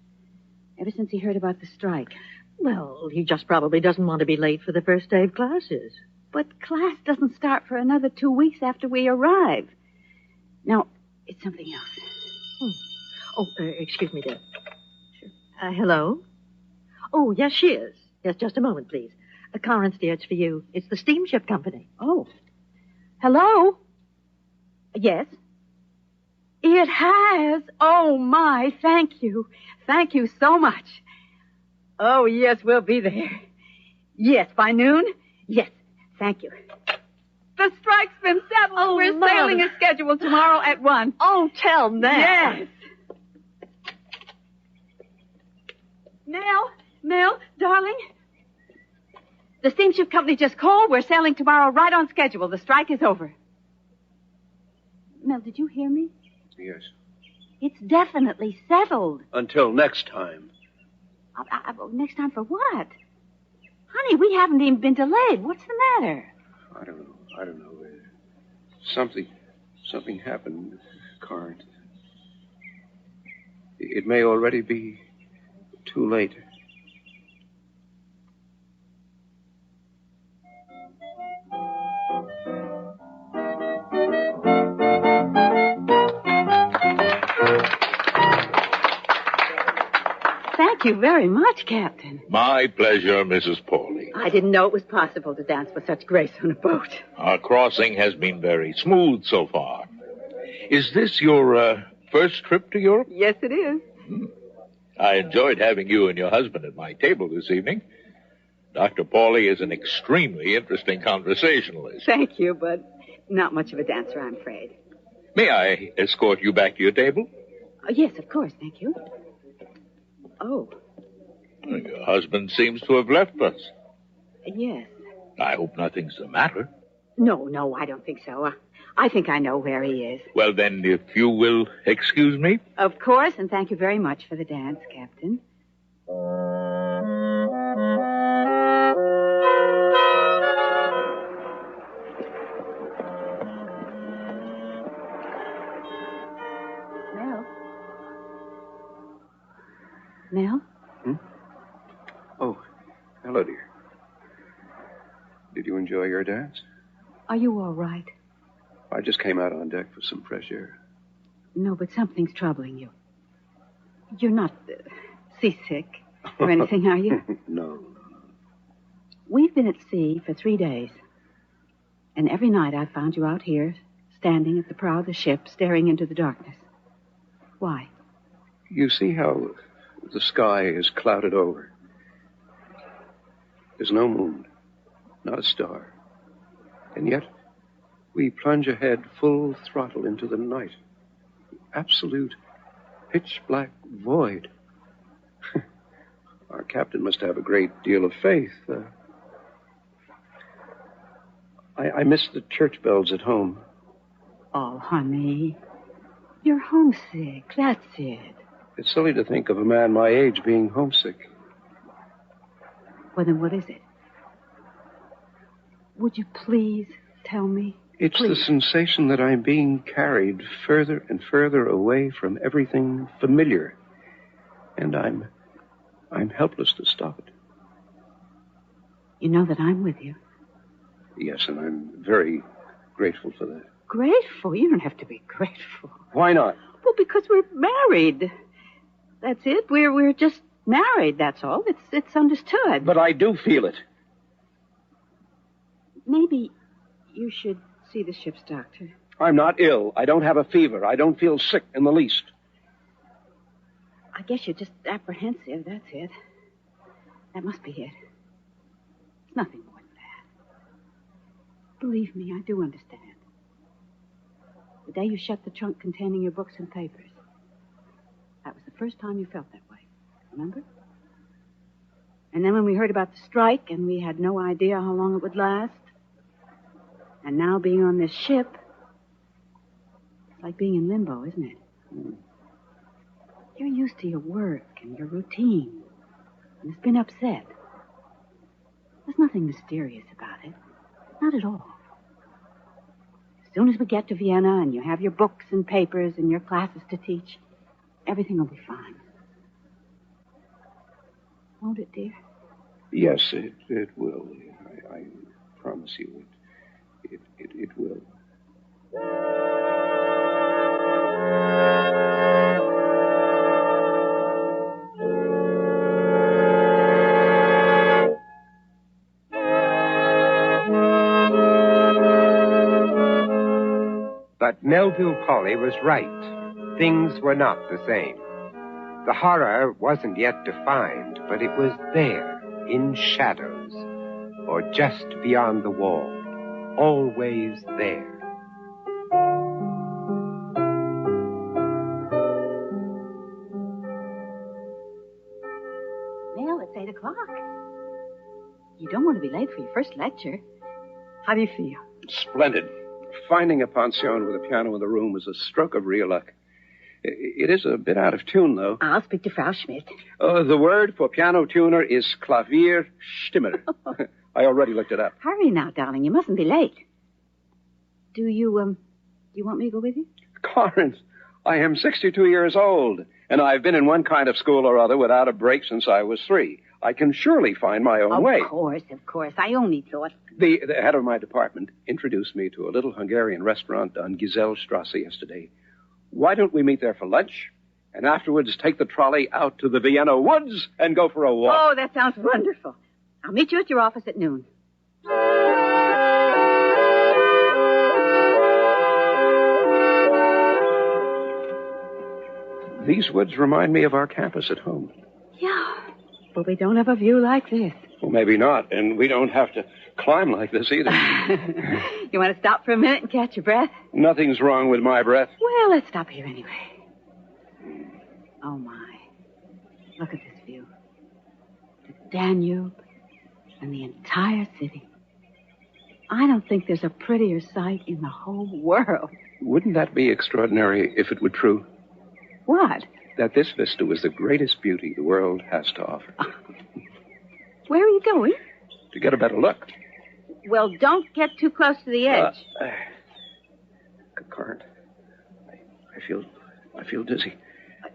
Ever since he heard about the strike. Well, he just probably doesn't want to be late for the first day of classes. But class doesn't start for another 2 weeks after we arrive. Now, it's something else. Oh, excuse me, dear. Sure. Hello? Oh, yes, she is. Yes, just a moment, please. Corinth, dear, it's for you. It's the steamship company. Oh. Hello? Yes? It has. Oh, my. Thank you. Thank you so much. Oh, yes, we'll be there. Yes, by noon? Yes, thank you. The strike's been settled. Oh, We're Mom. sailing as scheduled tomorrow at 1. Oh, tell Nell. Yes. Mel, darling. The steamship company just called. We're sailing tomorrow right on schedule. The strike is over. Mel, did you hear me? Yes. It's definitely settled. Until next time. Next time for what? Honey, we haven't even been delayed. What's the matter? I don't know. Something happened, Corinth. It may already be too late. Thank you very much, Captain. My pleasure, Mrs. Pauly. I didn't know it was possible to dance with such grace on a boat. Our crossing has been very smooth so far. Is this your first trip to Europe? Yes, it is. I enjoyed having you and your husband at my table this evening. Dr. Pauly is an extremely interesting conversationalist. Thank you, but not much of a dancer, I'm afraid. May I escort you back to your table? Yes, of course. Thank you. Oh. Your husband seems to have left us. Yes. I hope nothing's the matter. No, I don't think so. I think I know where he is. Well, then, if you will excuse me. Of course, and thank you very much for the dance, Captain. Mel? Oh, hello, dear. Did you enjoy your dance? Are you all right? I just came out on deck for some fresh air. No, but something's troubling you. You're not seasick or anything, are you? No. We've been at sea for 3 days. And every night I've found you out here, standing at the prow of the ship, staring into the darkness. Why? You see how the sky is clouded over. There's no moon, not a star. And yet, we plunge ahead full throttle into the night. Absolute pitch-black void. Our captain must have a great deal of faith. I miss the church bells at home. Oh, honey. You're homesick. That's it. It's silly to think of a man my age being homesick. Well, then what is it? Would you please tell me? It's please? The sensation that I'm being carried further and further away from everything familiar. And I'm helpless to stop it. You know that I'm with you. Yes, and I'm very grateful for that. Grateful? You don't have to be grateful. Why not? Well, because we're married. That's it. We're just married, that's all. It's understood. But I do feel it. Maybe you should see the ship's doctor. I'm not ill. I don't have a fever. I don't feel sick in the least. I guess you're just apprehensive, that's it. That must be it. It's nothing more than that. Believe me, I do understand. The day you shut the trunk containing your books and papers, that was the first time you felt that way. Remember? And then when we heard about the strike and we had no idea how long it would last, and now being on this ship, it's like being in limbo, isn't it? You're used to your work and your routine, and it's been upset. There's nothing mysterious about it. Not at all. As soon as we get to Vienna and you have your books and papers and your classes to teach, everything will be fine. Won't it, dear? Yes, it will. I promise you it will. But Melville Polly was right. Things were not the same. The horror wasn't yet defined, but it was there, in shadows, or just beyond the wall, always there. Well, it's 8 o'clock. You don't want to be late for your first lecture. How do you feel? Splendid. Finding a pension with a piano in the room was a stroke of real luck. It is a bit out of tune, though. I'll speak to Frau Schmidt. The word for piano tuner is Klavierstimmer. I already looked it up. Hurry now, darling. You mustn't be late. Do you want me to go with you? Corinth, I am 62 years old, and I've been in one kind of school or other without a break since I was 3. I can surely find my own way. Of course. I only thought... The head of my department introduced me to a little Hungarian restaurant on Giselstrasse yesterday. Why don't we meet there for lunch, and afterwards take the trolley out to the Vienna woods and go for a walk? Oh, that sounds wonderful. I'll meet you at your office at noon. These woods remind me of our campus at home. Yeah, but we don't have a view like this. Well, maybe not, and we don't have to climb like this either. You want to stop for a minute and catch your breath? Nothing's wrong with my breath. Well, let's stop here anyway. Oh, my. Look at this view. The Danube and the entire city. I don't think there's a prettier sight in the whole world. Wouldn't that be extraordinary if it were true? What? That this vista was the greatest beauty the world has to offer. Where are you going? To get a better look. Well, don't get too close to the edge. Corinth, I feel dizzy.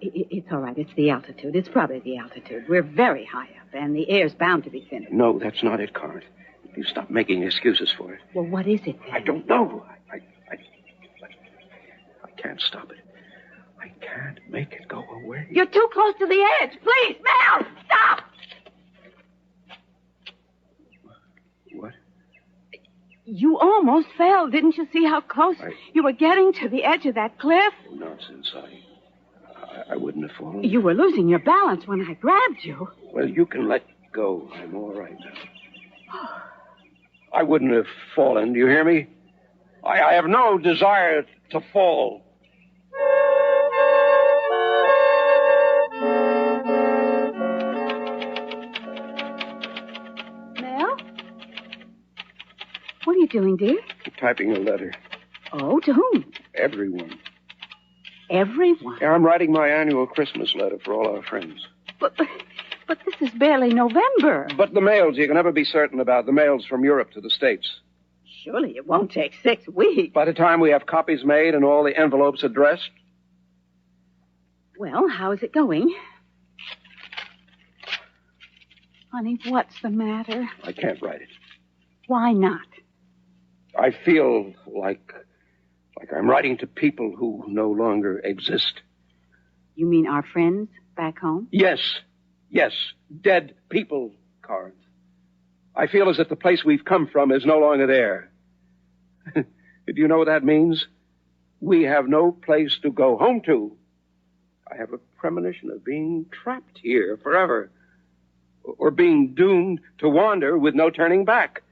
It's all right. It's the altitude. It's probably the altitude. We're very high up, and the air's bound to be thinner. No, that's not it, Corinth. You stop making excuses for it. Well, what is it then? I don't know. I can't stop it. I can't make it go away. You're too close to the edge. Please, Mel, stop! What? You almost fell. Didn't you see how close you were getting to the edge of that cliff? Nonsense. I wouldn't have fallen. You were losing your balance when I grabbed you. Well, you can let go. I'm all right now. I wouldn't have fallen. Do you hear me? I have no desire to fall. Mel? What are you doing, dear? I'm typing a letter. Oh, to whom? Everyone. Everyone? Yeah, I'm writing my annual Christmas letter for all our friends. But this is barely November. But the mails, you can never be certain about the mails from Europe to the States. Surely it won't take 6 weeks. By the time we have copies made and all the envelopes addressed. Well, how is it going? Honey, what's the matter? I can't write it. Why not? I feel like I'm writing to people who no longer exist. You mean our friends back home? Yes. Dead people, Corinth. I feel as if the place we've come from is no longer there. Do you know what that means? We have no place to go home to. I have a premonition of being trapped here forever. Or being doomed to wander with no turning back.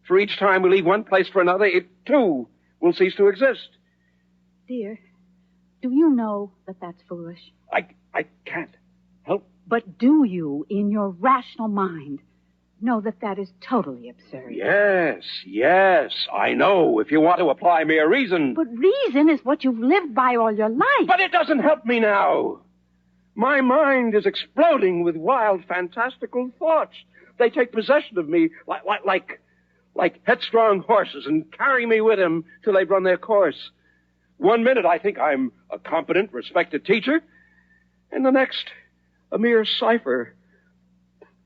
For each time we leave one place for another, it, too, will cease to exist. Dear, do you know that that's foolish? I can't help. But do you, in your rational mind, know that that is totally absurd? Yes, I know, if you want to apply mere reason. But reason is what you've lived by all your life. But it doesn't help me now. My mind is exploding with wild, fantastical thoughts. They take possession of me like headstrong horses and carry me with them till they've run their course. One minute I think I'm a competent, respected teacher, and the next, a mere cipher.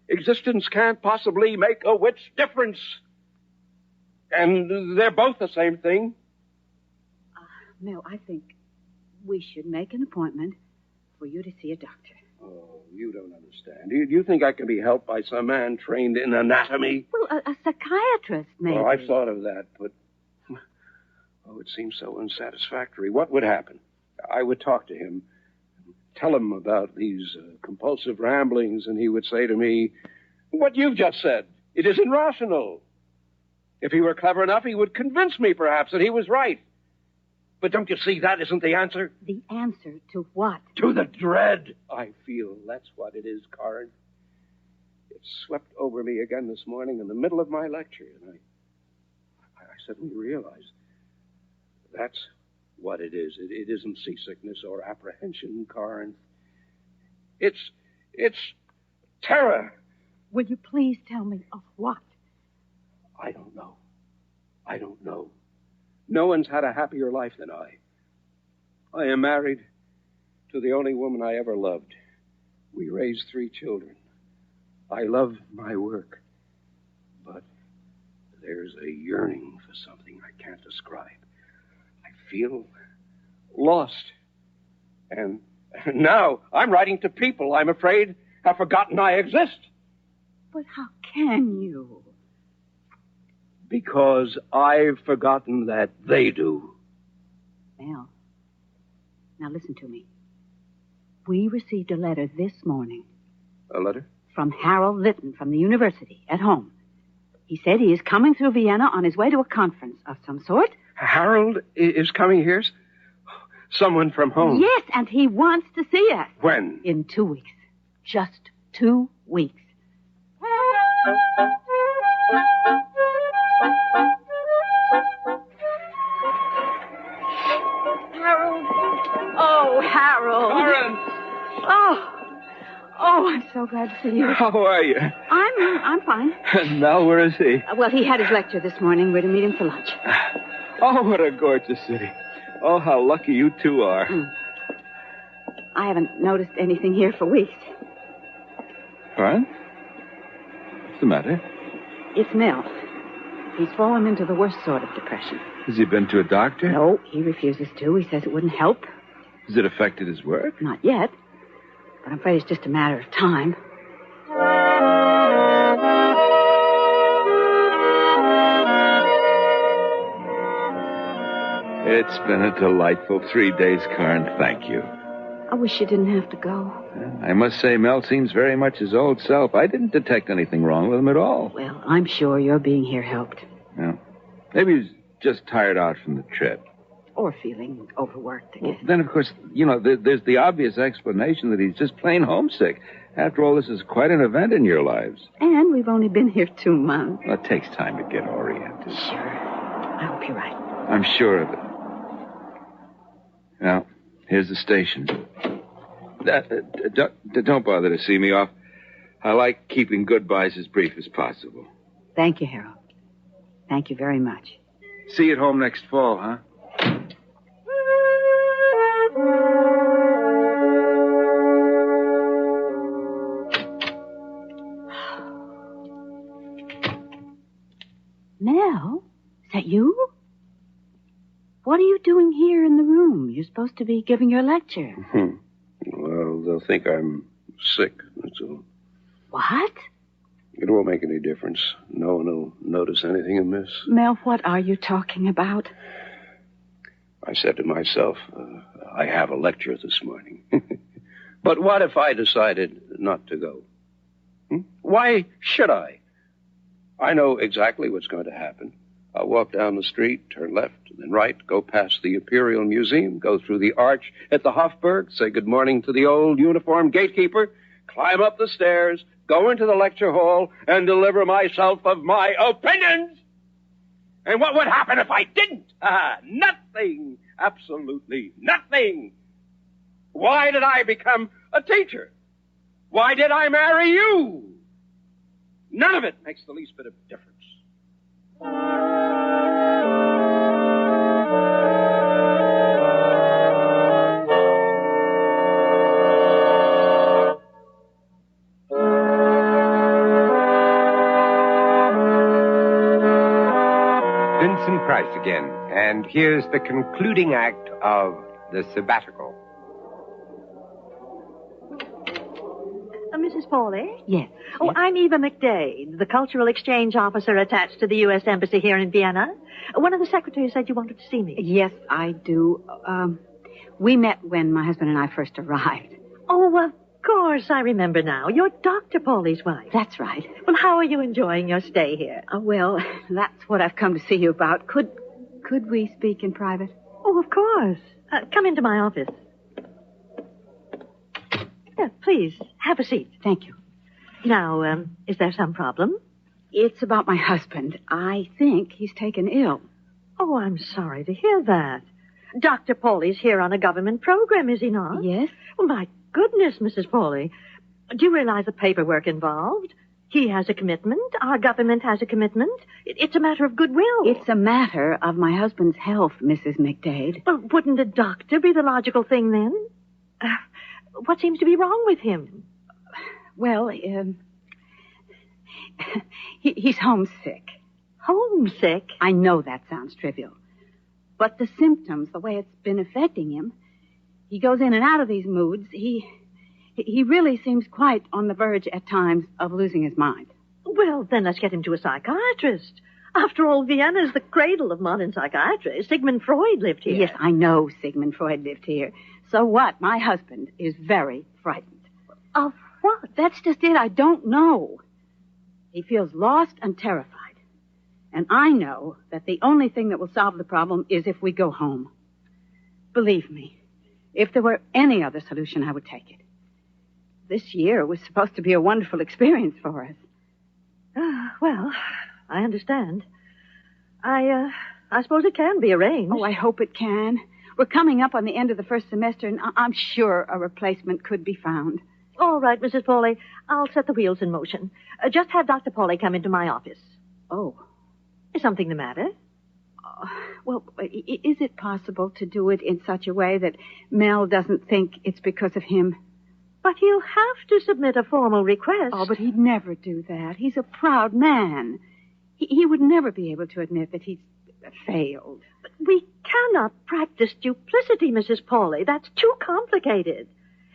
Existence can't possibly make a whit's difference. And they're both the same thing. Mel, I think we should make an appointment for you to see a doctor. Oh, you don't understand. Do you think I can be helped by some man trained in anatomy? Well, a psychiatrist, maybe. Oh, I've thought of that, but... Oh, it seems so unsatisfactory. What would happen? I would talk to him, tell him about these compulsive ramblings, and he would say to me, what you've just said. It isn't rational. If he were clever enough, he would convince me, perhaps, that he was right. But don't you see that isn't the answer? The answer to what? To the dread I feel. That's what it is, Corinth. It swept over me again this morning in the middle of my lecture, and I suddenly realized that's what it is. It isn't seasickness or apprehension, Corinth. It's terror. Will you please tell me of what? I don't know. No one's had a happier life than I. I am married to the only woman I ever loved. We raised 3 children. I love my work. But there's a yearning for something I can't describe. I feel lost. And now I'm writing to people I'm afraid have forgotten I exist. But how can you? Because I've forgotten that they do. Mel, now listen to me. We received a letter this morning. A letter? From Harold Litton from the university at home. He said he is coming through Vienna on his way to a conference of some sort. Harold is coming here? Someone from home? Yes, and he wants to see us. When? In 2 weeks. Just 2 weeks. Harold. Oh, Harold. Corinth. Oh, I'm so glad to see you. How are you? I'm fine. And Mel, where is he? Well, he had his lecture this morning. We're to meet him for lunch. Oh, what a gorgeous city. Oh, how lucky you two are. I haven't noticed anything here for weeks. What? What's the matter? It's Mel. He's fallen into the worst sort of depression. Has he been to a doctor? No, he refuses to. He says it wouldn't help. Has it affected his work? Not yet. But I'm afraid it's just a matter of time. It's been a delightful 3 days, Karen. Thank you. I wish you didn't have to go. I must say, Mel seems very much his old self. I didn't detect anything wrong with him at all. Well, I'm sure your being here helped. Yeah. Maybe he's just tired out from the trip. Or feeling overworked again. Well, then, of course, there's the obvious explanation that he's just plain homesick. After all, this is quite an event in your lives. And we've only been here 2 months. Well, it takes time to get oriented. Sure. I hope you're right. I'm sure of it. Now, here's the station. Don't bother to see me off. I like keeping goodbyes as brief as possible. Thank you, Harold. Thank you very much. See you at home next fall, huh? Mel? Is that you? What are you doing here in the room? You're supposed to be giving your lecture. Well, they'll think I'm sick, that's all. What? It won't make any difference. No one will notice anything amiss. Mel, what are you talking about? I said to myself, I have a lecture this morning. But what if I decided not to go? Why should I? I know exactly what's going to happen. I'll walk down the street, turn left, and then right, go past the Imperial Museum, go through the arch at the Hofburg, say good morning to the old uniformed gatekeeper, climb up the stairs, go into the lecture hall, and deliver myself of my opinions. And what would happen if I didn't? Nothing. Absolutely nothing. Why did I become a teacher? Why did I marry you? None of it makes the least bit of difference. Vincent Price again, and here's the concluding act of The Sabbatical. Mrs. Pauly? Yes. Oh, I'm Eva McDade, the cultural exchange officer attached to the U.S. Embassy here in Vienna. One of the secretaries said you wanted to see me. Yes, I do. We met when my husband and I first arrived. Oh, of course, I remember now. You're Dr. Pauly's wife. That's right. Well, how are you enjoying your stay here? Well, that's what I've come to see you about. Could we speak in private? Oh, of course. Come into my office. Please, have a seat. Thank you. Now, is there some problem? It's about my husband. I think he's taken ill. Oh, I'm sorry to hear that. Dr. Pauly's here on a government program, is he not? Yes. Oh, my goodness, Mrs. Pauly. Do you realize the paperwork involved? He has a commitment. Our government has a commitment. It's a matter of goodwill. It's a matter of my husband's health, Mrs. McDade. Well, wouldn't a doctor be the logical thing then? What seems to be wrong with him? Well, he's homesick. Homesick? I know that sounds trivial. But the symptoms, the way it's been affecting him, he goes in and out of these moods. He really seems quite on the verge at times of losing his mind. Well, then let's get him to a psychiatrist. After all, Vienna's the cradle of modern psychiatry. Sigmund Freud lived here. Yes, I know Sigmund Freud lived here. So what? My husband is very frightened. Of what? That's just it. I don't know. He feels lost and terrified. And I know that the only thing that will solve the problem is if we go home. Believe me, if there were any other solution, I would take it. This year was supposed to be a wonderful experience for us. Well, I understand. I suppose it can be arranged. Oh, I hope it can. We're coming up on the end of the first semester, and I'm sure a replacement could be found. All right, Mrs. Pauly. I'll set the wheels in motion. Just have Dr. Pauly come into my office. Oh. Is something the matter? Well, is it possible to do it in such a way that Mel doesn't think it's because of him? But he'll have to submit a formal request. Oh, but he'd never do that. He's a proud man. He would never be able to admit that he's failed. But we cannot practice duplicity, Mrs. Pauley. That's too complicated.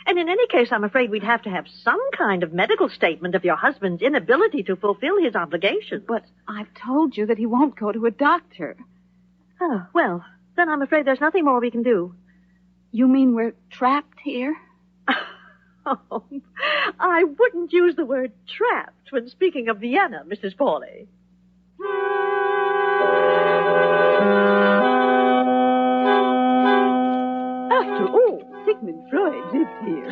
And in any case, I'm afraid we'd have to have some kind of medical statement of your husband's inability to fulfill his obligations. But I've told you that he won't go to a doctor. Oh, well, then I'm afraid there's nothing more we can do. You mean we're trapped here? Oh, I wouldn't use the word trapped when speaking of Vienna, Mrs. Pauley. After all, Sigmund Freud lived here.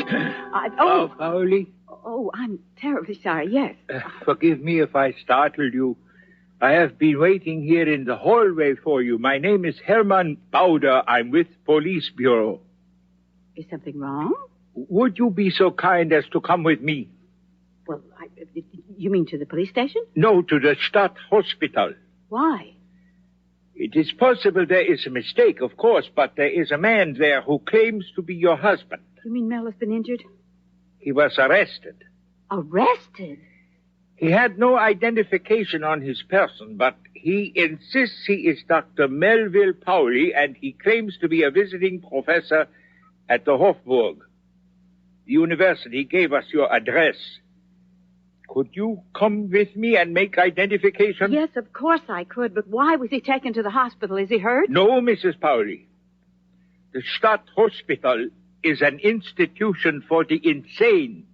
Pauli? Oh, I'm terribly sorry, yes. Forgive me if I startled you. I have been waiting here in the hallway for you. My name is Hermann Bauder. I'm with Police Bureau. Is something wrong? Would you be so kind as to come with me? Well, you mean to the police station? No, to the Stadthospital. Why? It is possible there is a mistake, of course, but there is a man there who claims to be your husband. You mean Mel has been injured? He was arrested. Arrested? He had no identification on his person, but he insists he is Dr. Melville Pauli, and he claims to be a visiting professor at the Hofburg. The university gave us your address. Could you come with me and make identification? Yes, of course I could, but why was he taken to the hospital? Is he hurt? No, Mrs. Pauli. The Stadthospital is an institution for the insane.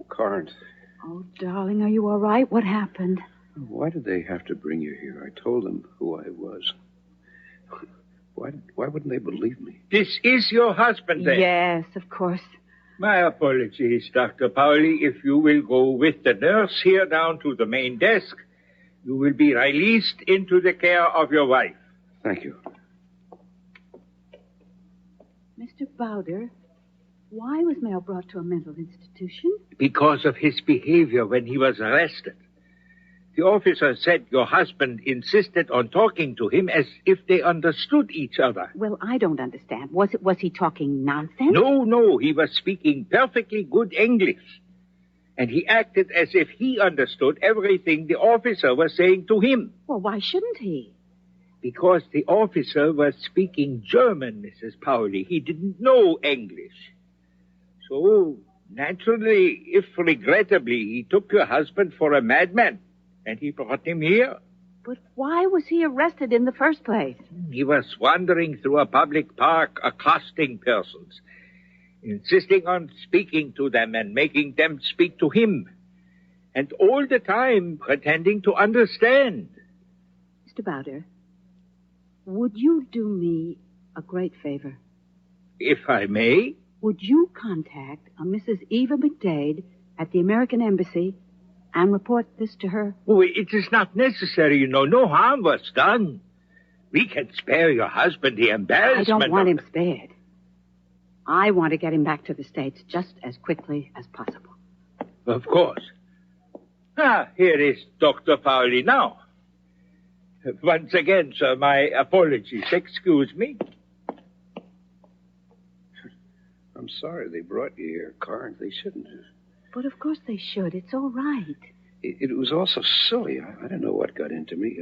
Carnes. Oh, darling, are you all right? What happened? Why did they have to bring you here? I told them who I was. Why wouldn't they believe me? This is your husband, then? Yes, of course. My apologies, Dr. Pauli. If you will go with the nurse here down to the main desk, you will be released into the care of your wife. Thank you. Mr. Bowder, why was Mel brought to a mental institution? Because of his behavior when he was arrested. The officer said your husband insisted on talking to him as if they understood each other. Well, I don't understand. Was he talking nonsense? No. He was speaking perfectly good English. And he acted as if he understood everything the officer was saying to him. Well, why shouldn't he? Because the officer was speaking German, Mrs. Pauli. He didn't know English. So, naturally, if regrettably, he took your husband for a madman. And he brought him here. But why was he arrested in the first place? He was wandering through a public park, accosting persons, insisting on speaking to them and making them speak to him. And all the time pretending to understand. Mr. Bowder, would you do me a great favor? If I may? Would you contact a Mrs. Eva McDade at the American Embassy and report this to her? Oh, it is not necessary, you know. No harm was done. We can spare your husband the embarrassment. I don't want him spared. I want to get him back to the States just as quickly as possible. Of course. Here is Dr. Pauli now. Once again, sir, my apologies. Excuse me. I'm sorry they brought you here, Carnes. They shouldn't have. But of course they should. It's all right. It was all so silly. I don't know what got into me.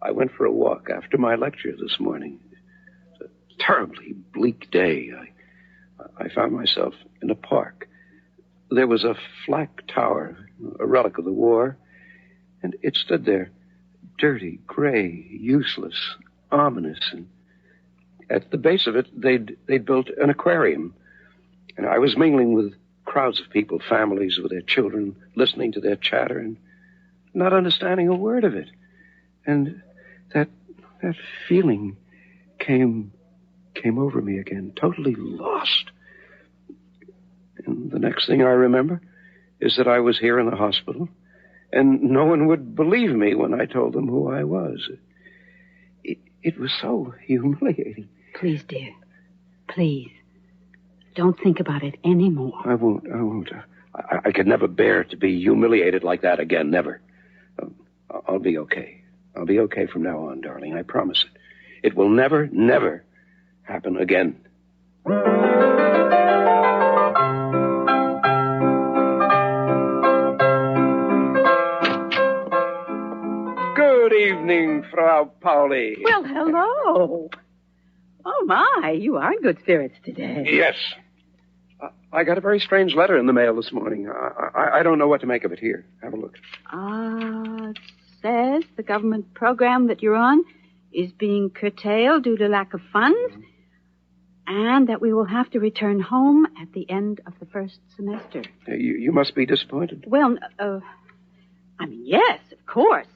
I went for a walk after my lecture this morning. It's a terribly bleak day. I found myself in a park. There was a flak tower, a relic of the war, and it stood there, dirty, gray, useless, ominous. And at the base of it, they'd built an aquarium. And I was mingling with crowds of people, families with their children, listening to their chatter and not understanding a word of it. And that feeling came over me again, totally lost. And the next thing I remember is that I was here in the hospital, and no one would believe me when I told them who I was. It was so humiliating. Please, dear. Please. Don't think about it anymore. I won't. I could never bear to be humiliated like that again, never. I'll be okay. I'll be okay from now on, darling. I promise it. It will never happen again. Good evening, Frau Pauli. Well, hello. Oh, my, you are in good spirits today. Yes. I got a very strange letter in the mail this morning. I don't know what to make of it. Here, have a look. It says the government program that you're on is being curtailed due to lack of funds, and that we will have to return home at the end of the first semester. You must be disappointed. Well, yes, of course.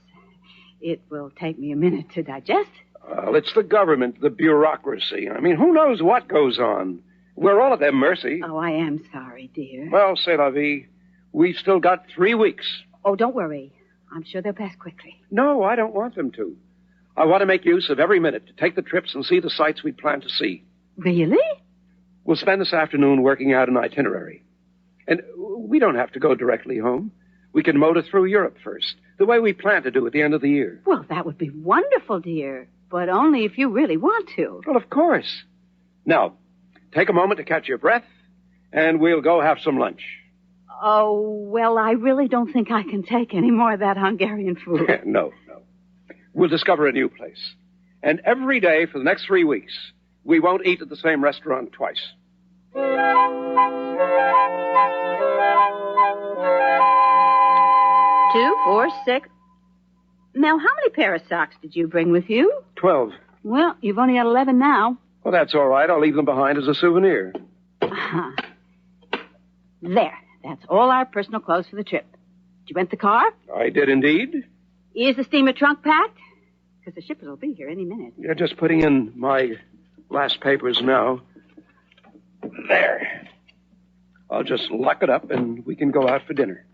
It will take me a minute to digest. Well, it's the government, the bureaucracy. I mean, who knows what goes on? We're all at their mercy. Oh, I am sorry, dear. Well, c'est la vie. We've still got 3 weeks. Oh, don't worry. I'm sure they'll pass quickly. No, I don't want them to. I want to make use of every minute to take the trips and see the sights we plan to see. Really? We'll spend this afternoon working out an itinerary. And we don't have to go directly home. We can motor through Europe first, the way we plan to do at the end of the year. Well, that would be wonderful, dear. But only if you really want to. Well, of course. Now, take a moment to catch your breath, and we'll go have some lunch. Oh, well, I really don't think I can take any more of that Hungarian food. No. We'll discover a new place. And every day for the next 3 weeks, we won't eat at the same restaurant twice. 2, 4, 6. Mel, how many pair of socks did you bring with you? 12. Well, you've only got 11 now. Well, that's all right. I'll leave them behind as a souvenir. Uh-huh. There. That's all our personal clothes for the trip. Did you rent the car? I did indeed. Is the steamer trunk packed? Because the shipper will be here any minute. You're just putting in my last papers now. There. I'll just lock it up and we can go out for dinner.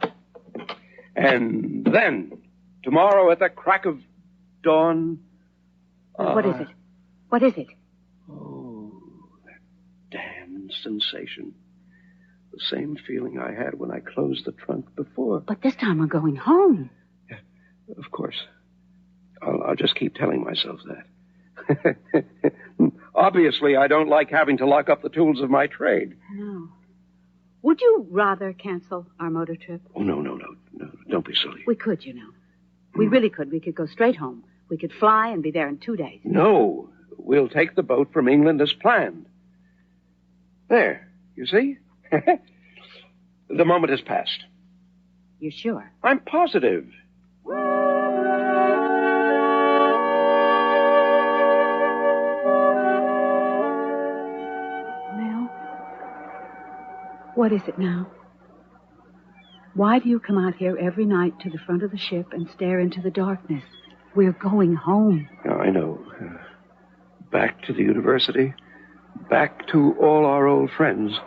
And then, tomorrow at the crack of dawn... What is it? What is it? Oh, that damned sensation. The same feeling I had when I closed the trunk before. But this time we're going home. Yeah, of course. I'll just keep telling myself that. Obviously, I don't like having to lock up the tools of my trade. No. Would you rather cancel our motor trip? Oh, no. Don't be silly. We could, you know. We really could. We could go straight home. We could fly and be there in 2 days. No. We'll take the boat from England as planned. There. You see? The moment has passed. You're sure? I'm positive. Mel, what is it now? Why do you come out here every night to the front of the ship and stare into the darkness? We're going home. I know. Back to the university. Back to all our old friends.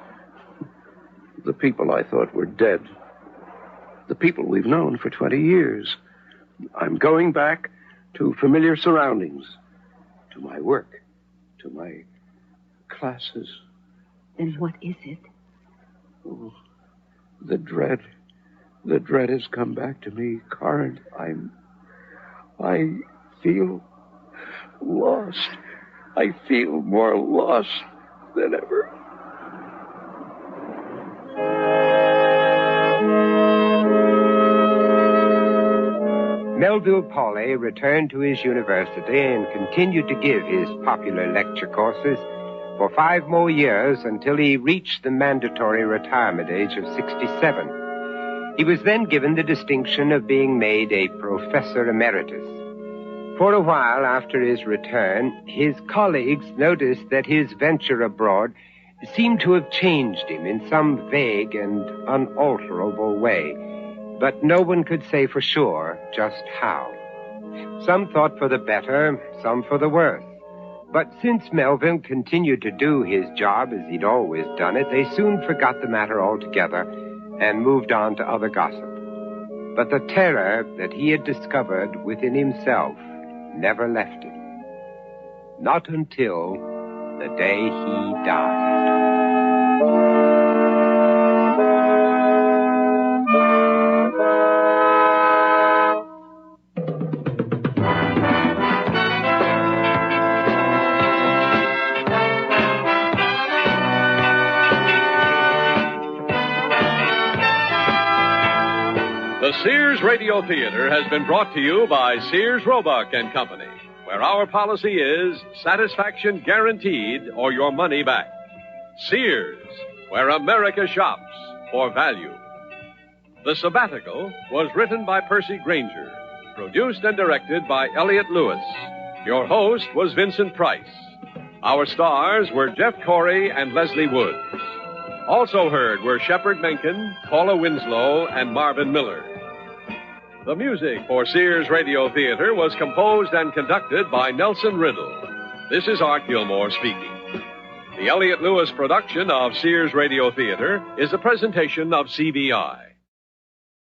The people I thought were dead. The people we've known for 20 years. I'm going back to familiar surroundings. To my work. To my classes. Then what is it? Oh, the dread. The dread has come back to me, Karen. I feel lost. I feel more lost than ever. Melville Pauli returned to his university and continued to give his popular lecture courses for 5 more years until he reached the mandatory retirement age of 67. He was then given the distinction of being made a professor emeritus. For a while after his return, his colleagues noticed that his venture abroad seemed to have changed him in some vague and unalterable way, but no one could say for sure just how. Some thought for the better, some for the worse. But since Melville continued to do his job as he'd always done it, they soon forgot the matter altogether and moved on to other gossip. But the terror that he had discovered within himself never left him. Not until the day he died. The Sears Radio Theater has been brought to you by Sears Roebuck and Company, where our policy is satisfaction guaranteed or your money back. Sears, where America shops for value. The Sabbatical was written by Percy Granger, produced and directed by Elliott Lewis. Your host was Vincent Price. Our stars were Jeff Corey and Leslie Woods. Also heard were Shepard Menken, Paula Winslow, and Marvin Miller. The music for Sears Radio Theater was composed and conducted by Nelson Riddle. This is Art Gilmore speaking. The Elliott Lewis production of Sears Radio Theater is a presentation of CBI.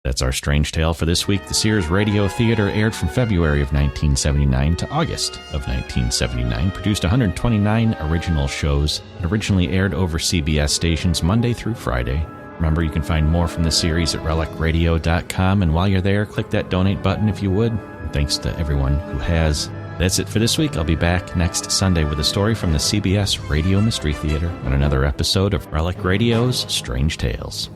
That's our strange tale for this week. The Sears Radio Theater aired from February of 1979 to August of 1979, produced 129 original shows, and originally aired over CBS stations Monday through Friday. Remember, you can find more from the series at relicradio.com, and while you're there, click that donate button if you would. And thanks to everyone who has. That's it for this week. I'll be back next Sunday with a story from the CBS Radio Mystery Theater on another episode of Relic Radio's Strange Tales.